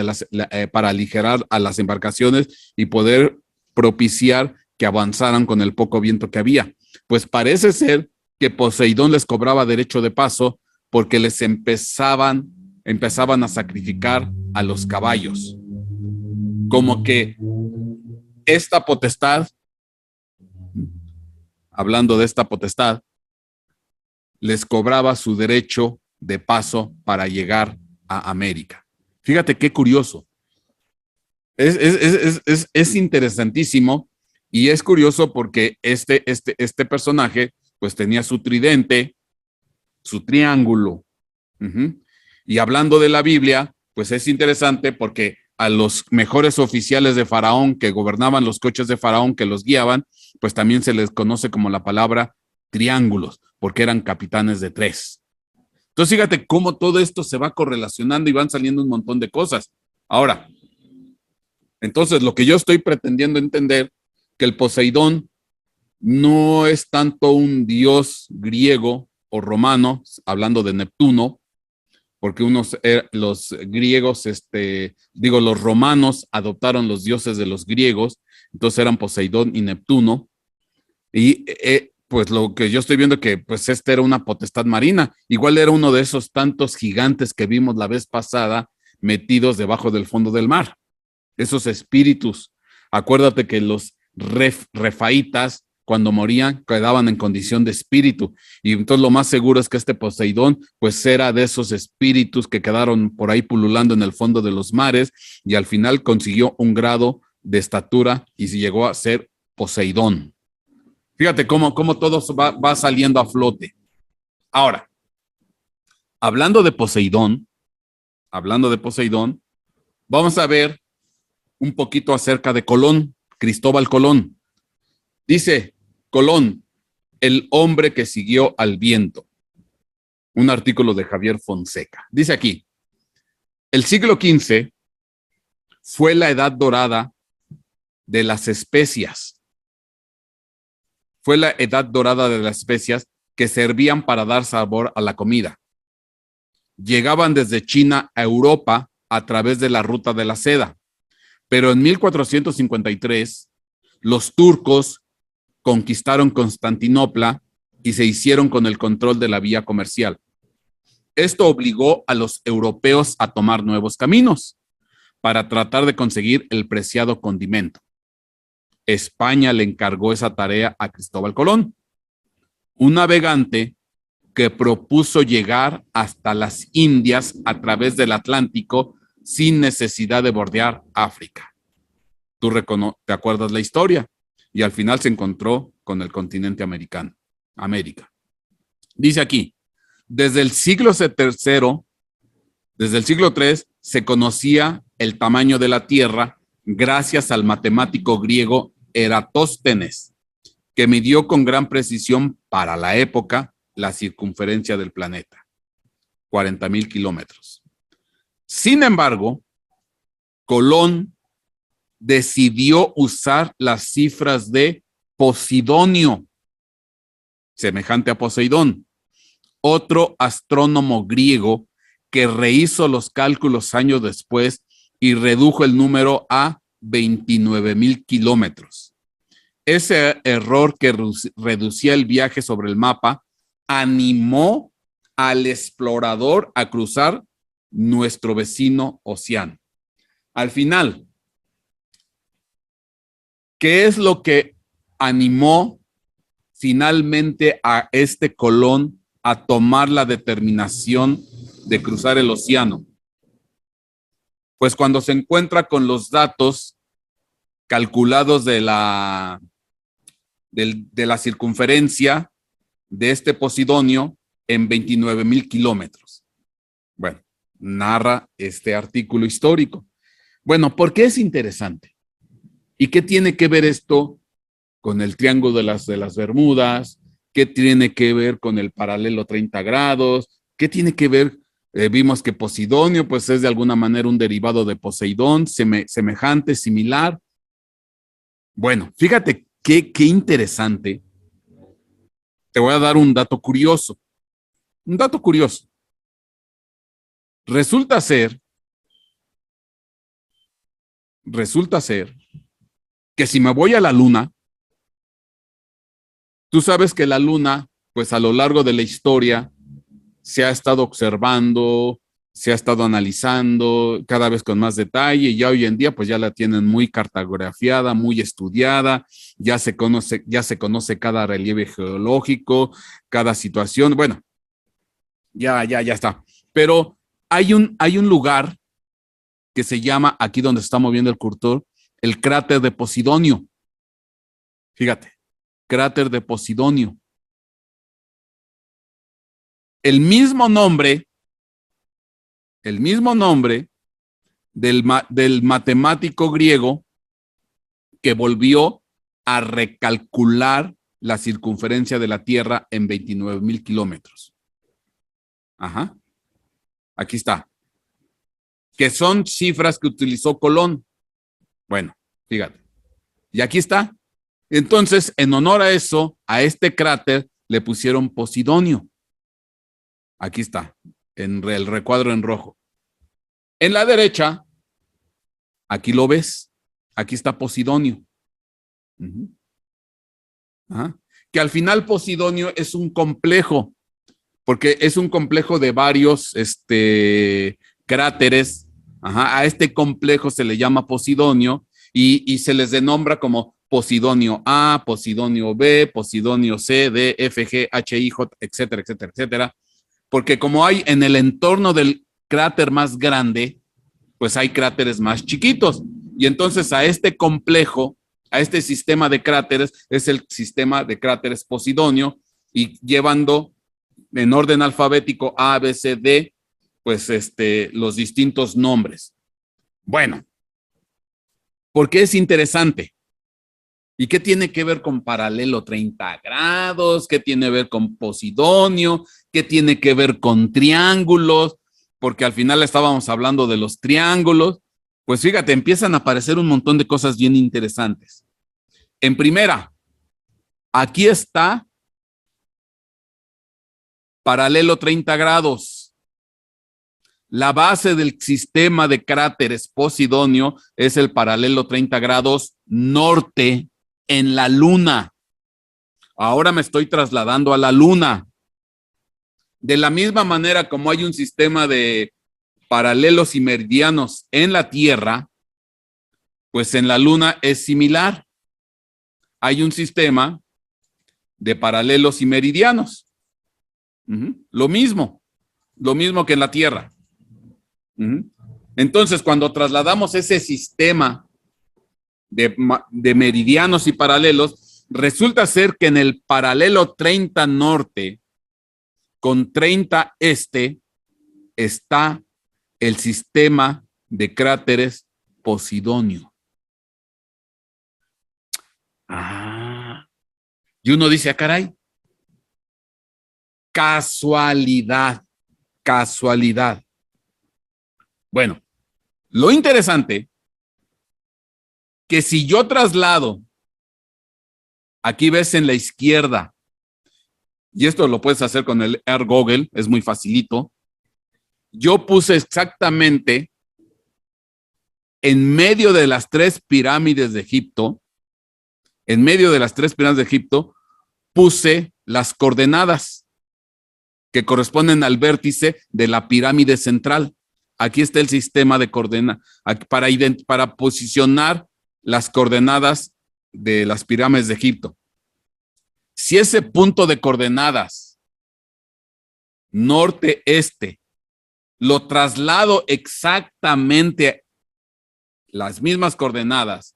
para aligerar a las embarcaciones y poder propiciar que avanzaran con el poco viento que había. Pues parece ser que Poseidón les cobraba derecho de paso porque les empezaban a sacrificar a los caballos. Como que esta potestad, hablando de esta potestad, les cobraba su derecho de paso para llegar a América. Fíjate qué curioso. Es interesantísimo, y es curioso porque este personaje pues tenía su tridente, su triángulo. Y hablando de la Biblia, pues es interesante porque a los mejores oficiales de Faraón que gobernaban los coches de Faraón, que los guiaban, pues también se les conoce como la palabra triángulos, porque eran capitanes de tres. Entonces, fíjate cómo todo esto se va correlacionando y van saliendo un montón de cosas. Ahora, entonces lo que yo estoy pretendiendo entender, que el Poseidón no es tanto un dios griego o romano, hablando de Neptuno, porque los griegos, los romanos adoptaron los dioses de los griegos, entonces eran Poseidón y Neptuno, y pues lo que yo estoy viendo que pues era una potestad marina, igual era uno de esos tantos gigantes que vimos la vez pasada metidos debajo del fondo del mar, esos espíritus. Acuérdate que los refaítas cuando morían quedaban en condición de espíritu, y entonces lo más seguro es que este Poseidón pues era de esos espíritus que quedaron por ahí pululando en el fondo de los mares, y al final consiguió un grado de estatura y se llegó a ser Poseidón. Fíjate cómo todo va saliendo a flote. Ahora, hablando de Poseidón, vamos a ver un poquito acerca de Colón, Cristóbal Colón. Dice Colón, el hombre que siguió al viento. Un artículo de Javier Fonseca. Dice aquí, el siglo XV fue la edad dorada de las especias. Fue la edad dorada de las especias que servían para dar sabor a la comida. Llegaban desde China a Europa a través de la ruta de la seda. Pero en 1453, los turcos conquistaron Constantinopla y se hicieron con el control de la vía comercial. Esto obligó a los europeos a tomar nuevos caminos para tratar de conseguir el preciado condimento. España le encargó esa tarea a Cristóbal Colón, un navegante que propuso llegar hasta las Indias a través del Atlántico sin necesidad de bordear África. Tú te acuerdas la historia, y al final se encontró con el continente americano, América. Dice aquí, desde el siglo III, se conocía el tamaño de la Tierra gracias al matemático griego Eratóstenes, que midió con gran precisión para la época la circunferencia del planeta, 40,000 kilómetros. Sin embargo, Colón decidió usar las cifras de Posidonio, semejante a Poseidón, otro astrónomo griego que rehizo los cálculos años después y redujo el número a 29,000 kilómetros. Ese error que reducía el viaje sobre el mapa animó al explorador a cruzar nuestro vecino océano. Al final, ¿qué es lo que animó finalmente a este Colón a tomar la determinación de cruzar el océano? Pues cuando se encuentra con los datos calculados de la circunferencia de este Posidonio en 29,000 kilómetros. Bueno, narra este artículo histórico. Bueno, ¿por qué es interesante? ¿Y qué tiene que ver esto con el triángulo de las Bermudas? ¿Qué tiene que ver con el paralelo 30 grados? ¿Qué tiene que ver Vimos que Posidonio, pues es de alguna manera un derivado de Poseidón, semejante, similar. Bueno, fíjate qué interesante. Te voy a dar un dato curioso. Un dato curioso. Resulta ser que si me voy a la luna, tú sabes que la luna, pues a lo largo de la historia, se ha estado observando, se ha estado analizando cada vez con más detalle y ya hoy en día pues ya la tienen muy cartografiada, muy estudiada, ya se conoce cada relieve geológico, cada situación, bueno, ya está. Pero hay un lugar que se llama, aquí donde se está moviendo el cursor, el cráter de Posidonio. Fíjate, cráter de Posidonio. El mismo nombre, el mismo nombre del matemático griego que volvió a recalcular la circunferencia de la Tierra en 29,000 kilómetros. Ajá, aquí está. Que son cifras que utilizó Colón. Bueno, fíjate. Y aquí está. Entonces, en honor a eso, a este cráter le pusieron Posidonio. Aquí está, en el recuadro en rojo. En la derecha, aquí lo ves. Aquí está Posidonio. Uh-huh. Ajá. Que al final Posidonio es un complejo, porque es un complejo de varios cráteres. Ajá. A este complejo se le llama Posidonio y se les denombra como Posidonio A, Posidonio B, Posidonio C, D, F, G, H, I, J, etcétera, etcétera, etcétera. Porque como hay en el entorno del cráter más grande, pues hay cráteres más chiquitos. Y entonces a este complejo, a este sistema de cráteres, es el sistema de cráteres Posidonio, y llevando en orden alfabético A, B, C, D, pues los distintos nombres. Bueno, ¿por qué es interesante? ¿Y qué tiene que ver con paralelo 30 grados? ¿Qué tiene que ver con Posidonio? ¿Qué tiene que ver con triángulos? Porque al final estábamos hablando de los triángulos. Pues fíjate, empiezan a aparecer un montón de cosas bien interesantes. En primera, aquí está paralelo 30 grados. La base del sistema de cráteres Posidonio es el paralelo 30 grados norte en la Luna. Ahora me estoy trasladando a la Luna. De la misma manera como hay un sistema de paralelos y meridianos en la Tierra, pues en la Luna es similar. Hay un sistema de paralelos y meridianos. Lo mismo que en la Tierra. Entonces, cuando trasladamos ese sistema de meridianos y paralelos, resulta ser que en el paralelo 30 norte con 30 este está el sistema de cráteres Posidonio. Ah, y uno dice, caray, casualidad. Bueno, lo interesante que si yo traslado, aquí ves en la izquierda, y esto lo puedes hacer con el Air Google, es muy facilito, yo puse exactamente en medio de las tres pirámides de Egipto, puse las coordenadas que corresponden al vértice de la pirámide central. Aquí está el sistema de coordenadas para posicionar las coordenadas de las pirámides de Egipto. Si ese punto de coordenadas norte-este lo traslado exactamente las mismas coordenadas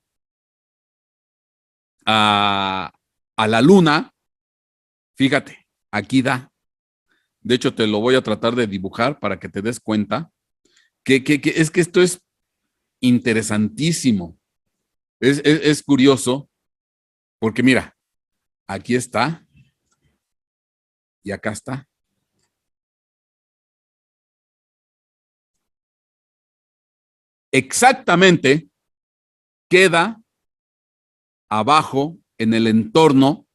a la Luna, fíjate, aquí da. De hecho, te lo voy a tratar de dibujar para que te des cuenta que es que esto es interesantísimo. Es curioso porque mira, aquí está y acá está. exactamente queda abajo en el entorno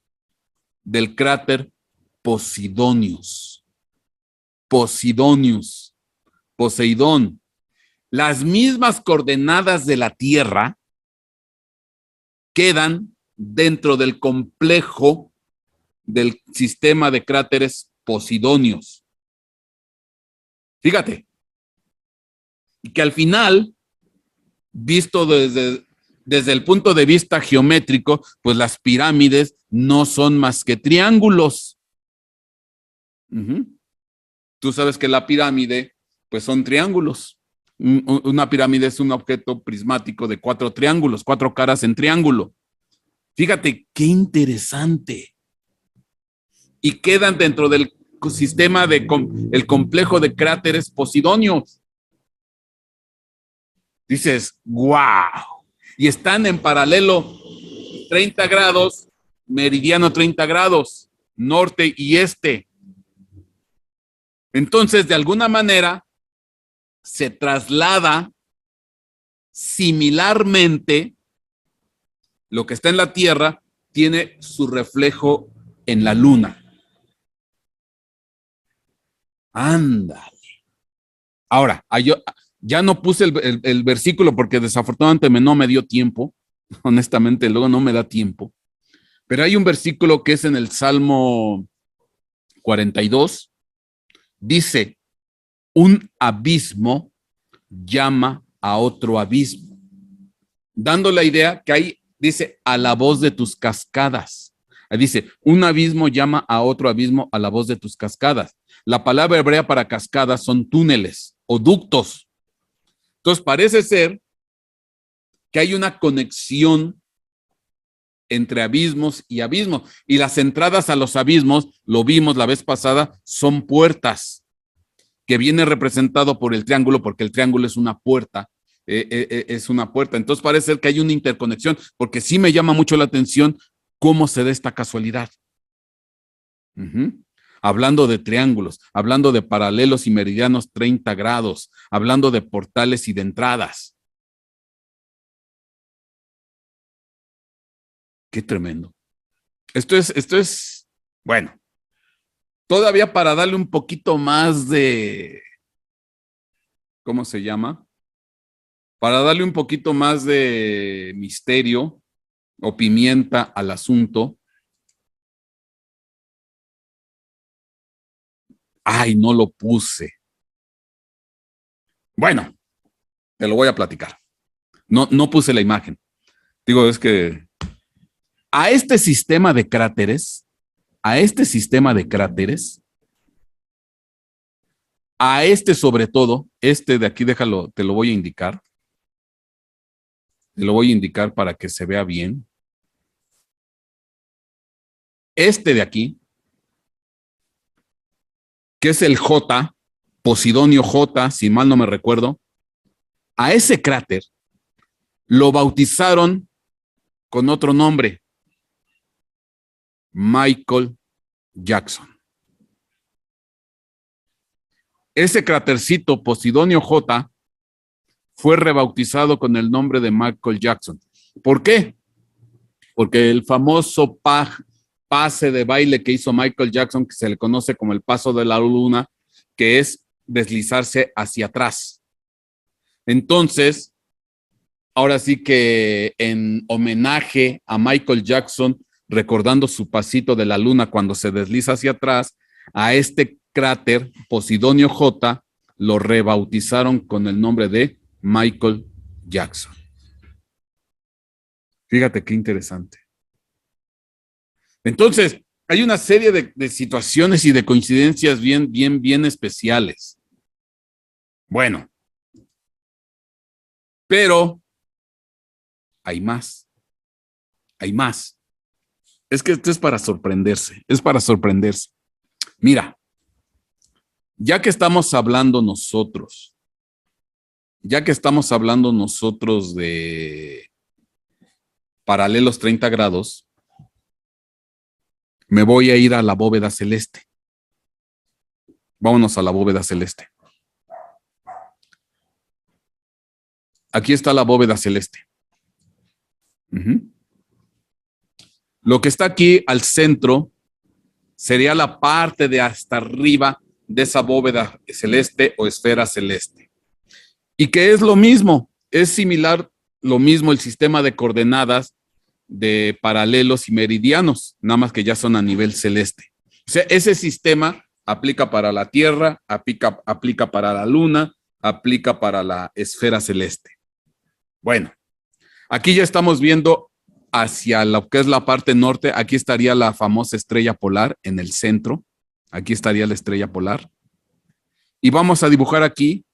del cráter Posidonius. Posidonius, Poseidón. Las mismas coordenadas de la Tierra quedan dentro del complejo del sistema de cráteres Posidonios. Fíjate, y que al final, visto desde el punto de vista geométrico, pues las pirámides no son más que triángulos. Tú sabes que la pirámide, pues son triángulos. Una pirámide es un objeto prismático de 4 triángulos, 4 caras en triángulo. Fíjate qué interesante. Y quedan dentro del sistema el complejo de cráteres Posidonios. Dices, wow. Y están en paralelo 30 grados, meridiano 30 grados, norte y este. Entonces, de alguna manera, se traslada similarmente lo que está en la Tierra, tiene su reflejo en la Luna. Ándale. Ahora, ya no puse el versículo porque desafortunadamente no me dio tiempo. Honestamente, luego no me da tiempo. Pero hay un versículo que es en el Salmo 42. Dice, un abismo llama a otro abismo. Dando la idea que ahí dice, a la voz de tus cascadas. Ahí dice, un abismo llama a otro abismo a la voz de tus cascadas. La palabra hebrea para cascadas son túneles o ductos. Entonces parece ser que hay una conexión entre abismos y abismos. Y las entradas a los abismos, lo vimos la vez pasada, son puertas, que viene representado por el triángulo, porque el triángulo es una puerta. Es una puerta. Entonces parece ser que hay una interconexión, porque sí me llama mucho la atención cómo se da esta casualidad. Hablando de triángulos, hablando de paralelos y meridianos 30 grados, hablando de portales y de entradas. Qué tremendo. Esto es, bueno, todavía para darle un poquito más de, ¿cómo se llama? Para darle un poquito más de misterio o pimienta al asunto. Ay, no lo puse. Bueno, te lo voy a platicar. No puse la imagen. Digo, es que a este sistema de cráteres, a este sobre todo, este de aquí, déjalo, te lo voy a indicar. Te lo voy a indicar para que se vea bien. Este de aquí, que es el J, Posidonio J, si mal no me recuerdo, a ese cráter lo bautizaron con otro nombre, Michael Jackson. Ese crátercito Posidonio J fue rebautizado con el nombre de Michael Jackson. ¿Por qué? Porque el famoso pase de baile que hizo Michael Jackson, que se le conoce como el paso de la luna, que es deslizarse hacia atrás. Entonces, ahora sí que en homenaje a Michael Jackson, recordando su pasito de la luna cuando se desliza hacia atrás, a este cráter Posidonio J lo rebautizaron con el nombre de Michael Jackson. Fíjate qué interesante. Entonces, hay una serie de situaciones y de coincidencias bien especiales. Bueno, pero hay más. Hay más. Es que esto es para sorprenderse, es para sorprenderse. Mira, ya que estamos hablando nosotros de paralelos 30 grados, me voy a ir a la bóveda celeste. Vámonos a la bóveda celeste. Aquí está la bóveda celeste. Lo que está aquí al centro sería la parte de hasta arriba de esa bóveda celeste o esfera celeste. Y que es lo mismo, es similar, lo mismo el sistema de coordenadas de paralelos y meridianos, nada más que ya son a nivel celeste. O sea, ese sistema aplica para la Tierra, aplica para la Luna, aplica para la esfera celeste. Bueno, aquí ya estamos viendo hacia lo que es la parte norte. Aquí estaría la famosa estrella polar en el centro. Aquí estaría la estrella polar. Y vamos a dibujar aquí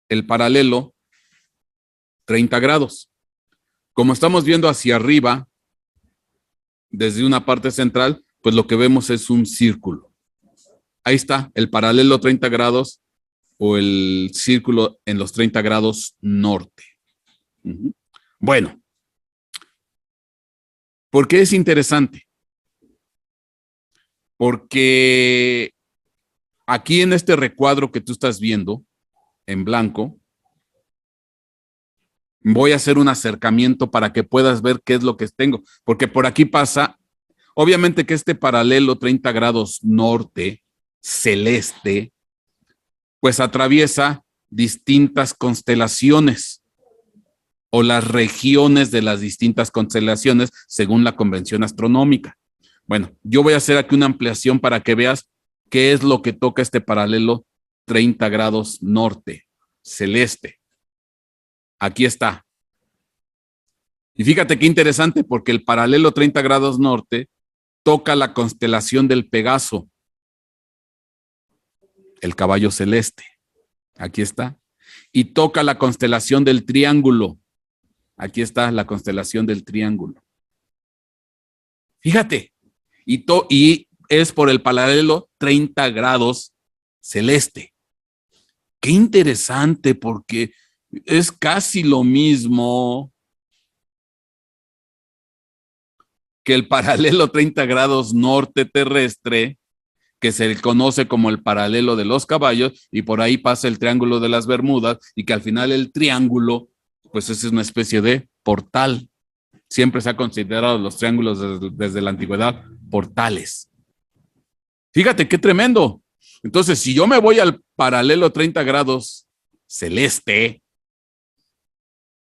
el paralelo 30 grados. Como estamos viendo hacia arriba, desde una parte central, pues lo que vemos es un círculo. Ahí está, el paralelo 30 grados o el círculo en los 30 grados norte. Bueno, ¿por qué es interesante? Porque aquí en este recuadro que tú estás viendo, en blanco, voy a hacer un acercamiento para que puedas ver qué es lo que tengo, porque por aquí pasa, obviamente que este paralelo 30 grados norte, celeste, pues atraviesa distintas constelaciones o las regiones de las distintas constelaciones según la convención astronómica. Bueno, yo voy a hacer aquí una ampliación para que veas qué es lo que toca este paralelo 30 grados norte, celeste. Aquí está. Y fíjate qué interesante, porque el paralelo 30 grados norte toca la constelación del Pegaso, el caballo celeste. Aquí está. Y toca la constelación del Triángulo. Aquí está la constelación del Triángulo. Fíjate. Y es por el paralelo 30 grados celeste. Qué interesante, porque es casi lo mismo que el paralelo 30 grados norte terrestre, que se conoce como el paralelo de los caballos, y por ahí pasa el Triángulo de las Bermudas, y que al final el triángulo, pues es una especie de portal. Siempre se ha considerado los triángulos desde la antigüedad portales. Fíjate qué tremendo. Entonces, si yo me voy al paralelo 30 grados celeste,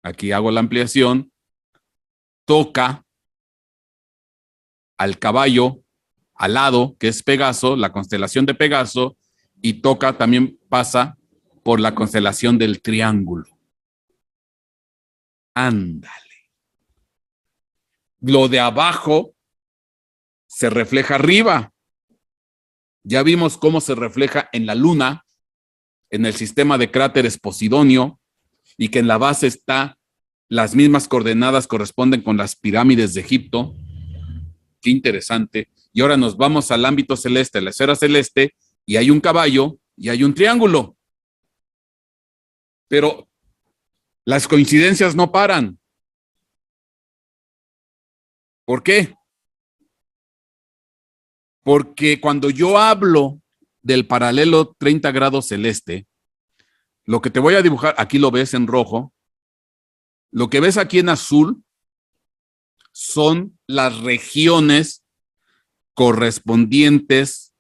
aquí hago la ampliación, toca al caballo al lado, que es Pegaso, la constelación de Pegaso, y toca, también pasa por la constelación del Triángulo. Ándale. Lo de abajo se refleja arriba. Ya vimos cómo se refleja en la Luna, en el sistema de cráteres Posidonio, y que en la base está las mismas coordenadas corresponden con las pirámides de Egipto. Qué interesante. Y ahora nos vamos al ámbito celeste, la esfera celeste, y hay un caballo y hay un triángulo. Pero las coincidencias no paran. ¿Por qué? Porque cuando yo hablo del paralelo 30 grados celeste, lo que te voy a dibujar, aquí lo ves en rojo, lo que ves aquí en azul son las regiones correspondientes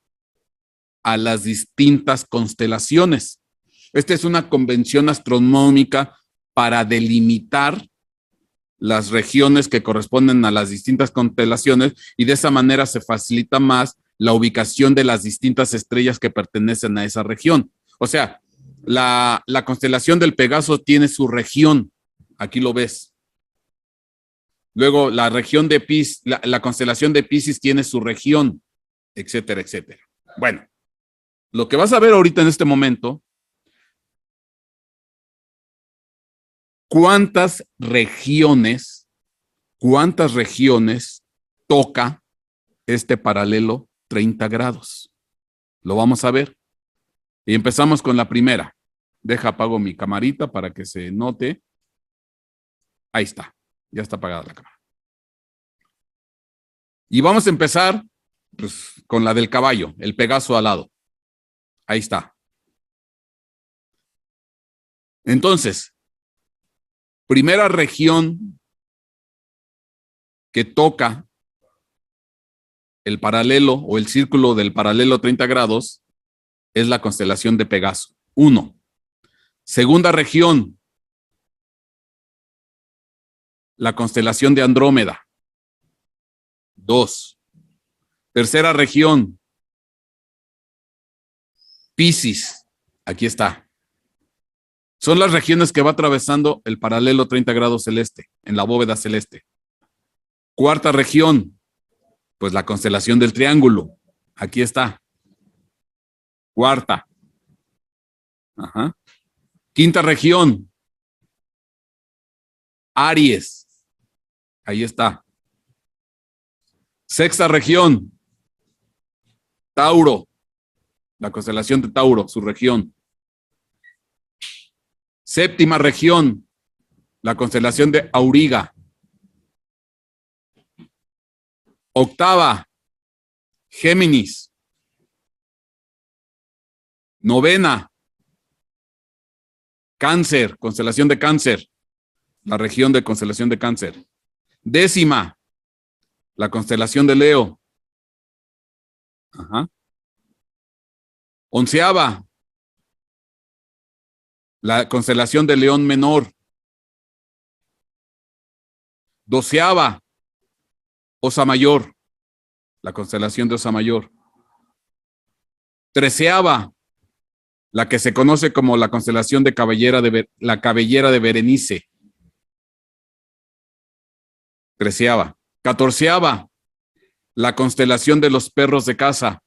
a las distintas constelaciones. Esta es una convención astronómica para delimitar las regiones que corresponden a las distintas constelaciones, y de esa manera se facilita más la ubicación de las distintas estrellas que pertenecen a esa región. O sea, la constelación del Pegaso tiene su región, aquí lo ves. Luego la región de Piscis, la constelación de Piscis tiene su región, etcétera, etcétera. Bueno, lo que vas a ver ahorita en este momento, ¿cuántas regiones toca este paralelo 30 grados? Lo vamos a ver. Y empezamos con la primera. Deja, apago mi camarita para que se note. Ahí está. Ya está apagada la cámara. Y vamos a empezar pues, con la del caballo, el Pegaso al lado. Ahí está. Entonces, primera región que toca el paralelo o el círculo del paralelo 30 grados es la constelación de Pegaso. 1. Segunda región, la constelación de Andrómeda. 2. Tercera región, Piscis. Aquí está. Son las regiones que va atravesando el paralelo 30 grados celeste, en la bóveda celeste. Cuarta región, pues la constelación del Triángulo. Aquí está. Cuarta. Ajá. Quinta región, Aries. Ahí está. Sexta región, Tauro. La constelación de Tauro, su región. Séptima región, la constelación de Auriga. Octava, Géminis. Novena, Cáncer, constelación de Cáncer, la región de constelación de Cáncer. Décima, la constelación de Leo. Ajá. Onceava, la constelación de León Menor. Doceava, Osa Mayor, la constelación de Osa Mayor. Treceava, la que se conoce como la constelación de la cabellera de Berenice. Treceava. Catorceava, la constelación de los perros de casa.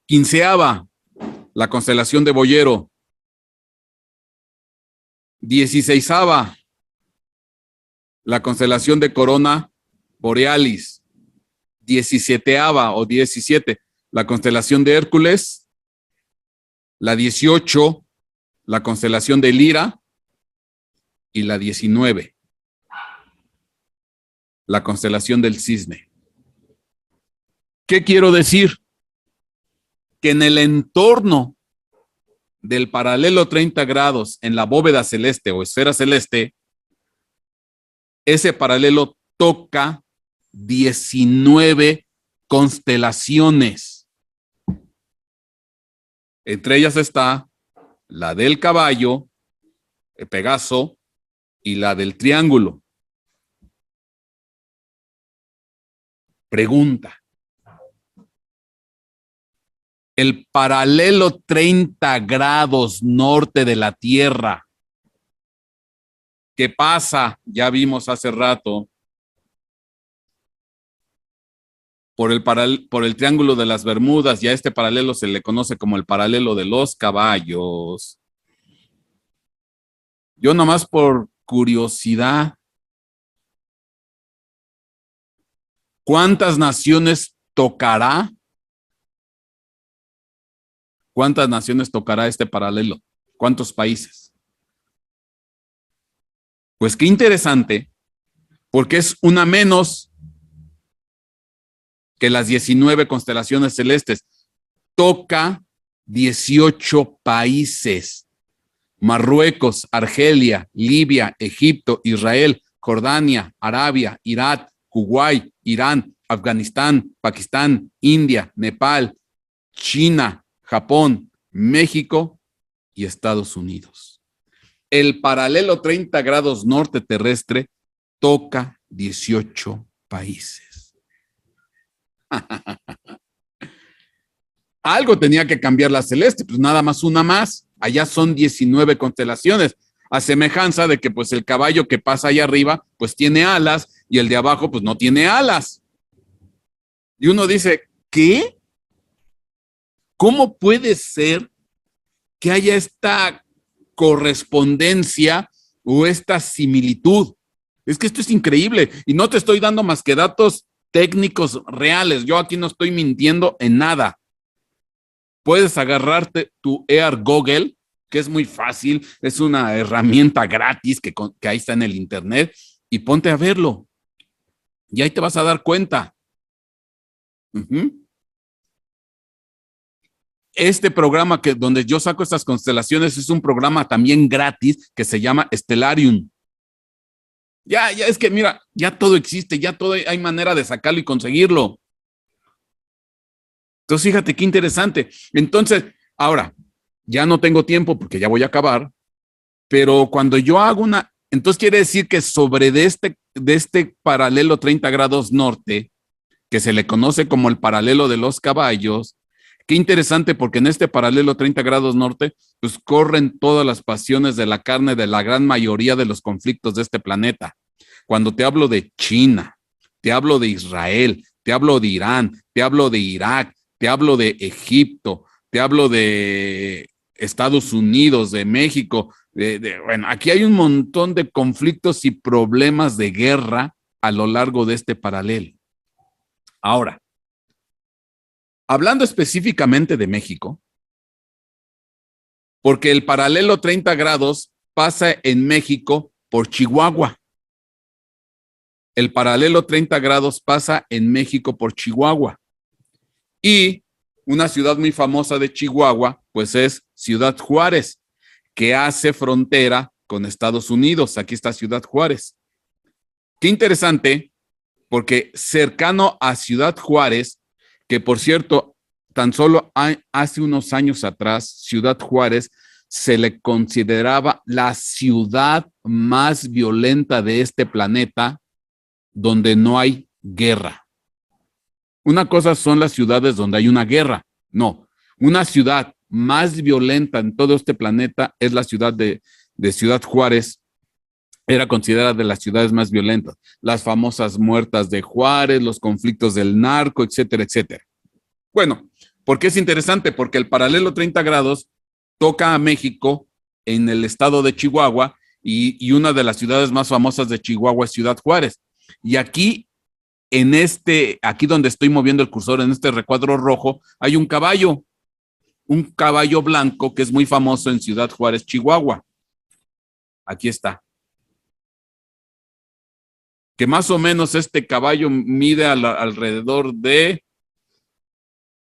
Quinceava, la constelación de Boyero. 16ava, la constelación de Corona Borealis. 17ava o 17, la constelación de Hércules. La 18, la constelación de Lira. Y la 19, la constelación del Cisne. ¿Qué quiero decir? Que en el entorno del paralelo 30 grados en la bóveda celeste o esfera celeste, ese paralelo toca 19 constelaciones. Entre ellas está la del caballo, el Pegaso, y la del triángulo. Pregunta. El paralelo 30 grados norte de la Tierra, que pasa, ya vimos hace rato, por el triángulo de las Bermudas, y a este paralelo se le conoce como el paralelo de los caballos. Yo nomás por curiosidad, ¿cuántas naciones tocará? ¿Cuántas naciones tocará este paralelo? ¿Cuántos países? Pues qué interesante, porque es una menos que las 19 constelaciones celestes. Toca 18 países: Marruecos, Argelia, Libia, Egipto, Israel, Jordania, Arabia, Irak, Kuwait, Irán, Afganistán, Pakistán, India, Nepal, China, Japón, México y Estados Unidos. El paralelo 30 grados norte terrestre toca 18 países. Algo tenía que cambiar la celeste, pues nada más una más. Allá son 19 constelaciones, a semejanza de que pues el caballo que pasa allá arriba pues tiene alas y el de abajo pues no tiene alas. Y uno dice, ¿qué? ¿Cómo puede ser que haya esta correspondencia o esta similitud? Es que esto es increíble y no te estoy dando más que datos técnicos reales. Yo aquí no estoy mintiendo en nada. Puedes agarrarte tu Air Google, que es muy fácil, es una herramienta gratis que ahí está en el internet, y ponte a verlo. Y ahí te vas a dar cuenta. este programa donde yo saco estas constelaciones es un programa también gratis que se llama Stellarium. Ya es que mira, ya todo existe, ya todo hay manera de sacarlo y conseguirlo. Entonces, fíjate qué interesante. Entonces, ahora, ya no tengo tiempo porque ya voy a acabar, pero cuando yo hago entonces quiere decir que sobre de este paralelo 30 grados norte, que se le conoce como el paralelo de los caballos, qué interesante porque en este paralelo 30 grados norte, pues corren todas las pasiones de la carne de la gran mayoría de los conflictos de este planeta. Cuando te hablo de China, te hablo de Israel, te hablo de Irán, te hablo de Irak, te hablo de Egipto, te hablo de Estados Unidos, de México. Bueno, aquí hay un montón de conflictos y problemas de guerra a lo largo de este paralelo. Ahora, hablando específicamente de México, porque el paralelo 30 grados pasa en México por Chihuahua. El paralelo 30 grados pasa en México por Chihuahua. Y una ciudad muy famosa de Chihuahua, pues es Ciudad Juárez, que hace frontera con Estados Unidos. Aquí está Ciudad Juárez. Qué interesante, porque cercano a Ciudad Juárez, que por cierto, tan solo hace unos años atrás, Ciudad Juárez se le consideraba la ciudad más violenta de este planeta, donde no hay guerra. Una cosa son las ciudades donde hay una guerra. No, una ciudad más violenta en todo este planeta es la ciudad de Ciudad Juárez. Era considerada de las ciudades más violentas. Las famosas muertas de Juárez, los conflictos del narco, etcétera, etcétera. Bueno, ¿por qué es interesante? Porque el paralelo 30 grados toca a México en el estado de Chihuahua y una de las ciudades más famosas de Chihuahua es Ciudad Juárez. Y aquí, aquí donde estoy moviendo el cursor, en este recuadro rojo, hay un caballo blanco que es muy famoso en Ciudad Juárez, Chihuahua. Aquí está. Que más o menos este caballo mide alrededor de,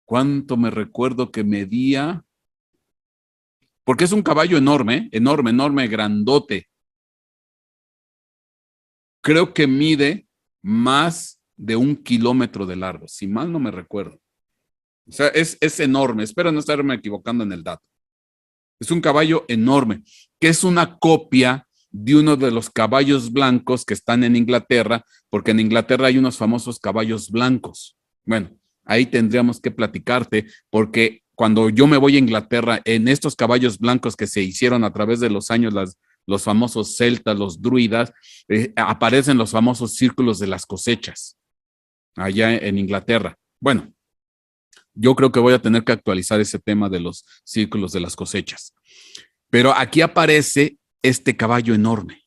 ¿cuánto me recuerdo que medía? Porque es un caballo enorme, enorme, enorme, grandote. Creo que mide más de 1 kilómetro de largo, si mal no me recuerdo. O sea, es enorme, espero no estarme equivocando en el dato. Es un caballo enorme, que es una copia de uno de los caballos blancos que están en Inglaterra, porque en Inglaterra hay unos famosos caballos blancos. Bueno, ahí tendríamos que platicarte, porque cuando yo me voy a Inglaterra, en estos caballos blancos que se hicieron a través de los años, los famosos celtas, los druidas, aparecen los famosos círculos de las cosechas, allá en Inglaterra. Bueno, yo creo que voy a tener que actualizar ese tema de los círculos de las cosechas. Pero aquí aparece este caballo enorme.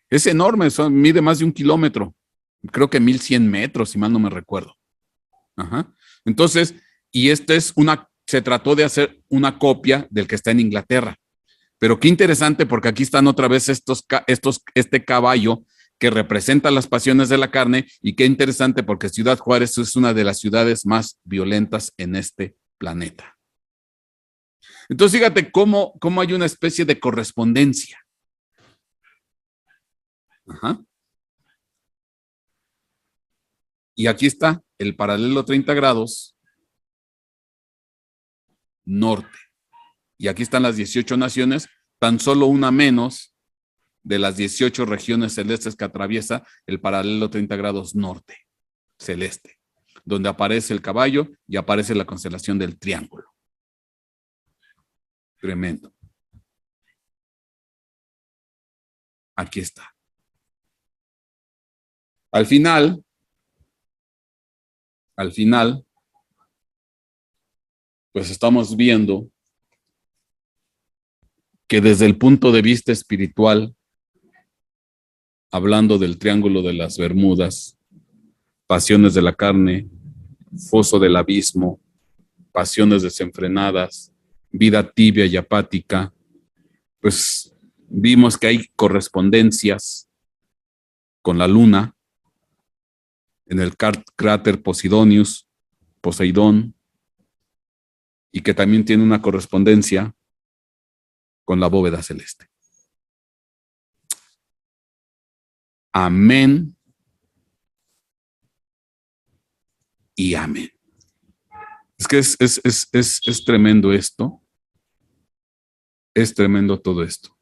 Es enorme, mide más de 1 kilómetro. Creo que 1100 metros, si mal no me recuerdo. Ajá. Entonces, y se trató de hacer una copia del que está en Inglaterra. Pero qué interesante, porque aquí están otra vez este caballo que representa las pasiones de la carne, y qué interesante porque Ciudad Juárez es una de las ciudades más violentas en este planeta. Entonces, fíjate cómo hay una especie de correspondencia. Ajá. Y aquí está el paralelo 30 grados norte. Y aquí están las 18 naciones, tan solo una menos de las 18 regiones celestes que atraviesa el paralelo 30 grados norte, celeste, donde aparece el caballo y aparece la constelación del triángulo. Tremendo. Aquí está. Al final, pues estamos viendo que desde el punto de vista espiritual, hablando del Triángulo de las Bermudas, pasiones de la carne, foso del abismo, pasiones desenfrenadas, vida tibia y apática, pues vimos que hay correspondencias con la luna en el cráter Poseidón, y que también tiene una correspondencia con la bóveda celeste. Amén y amén. Es que es tremendo esto. Es tremendo todo esto.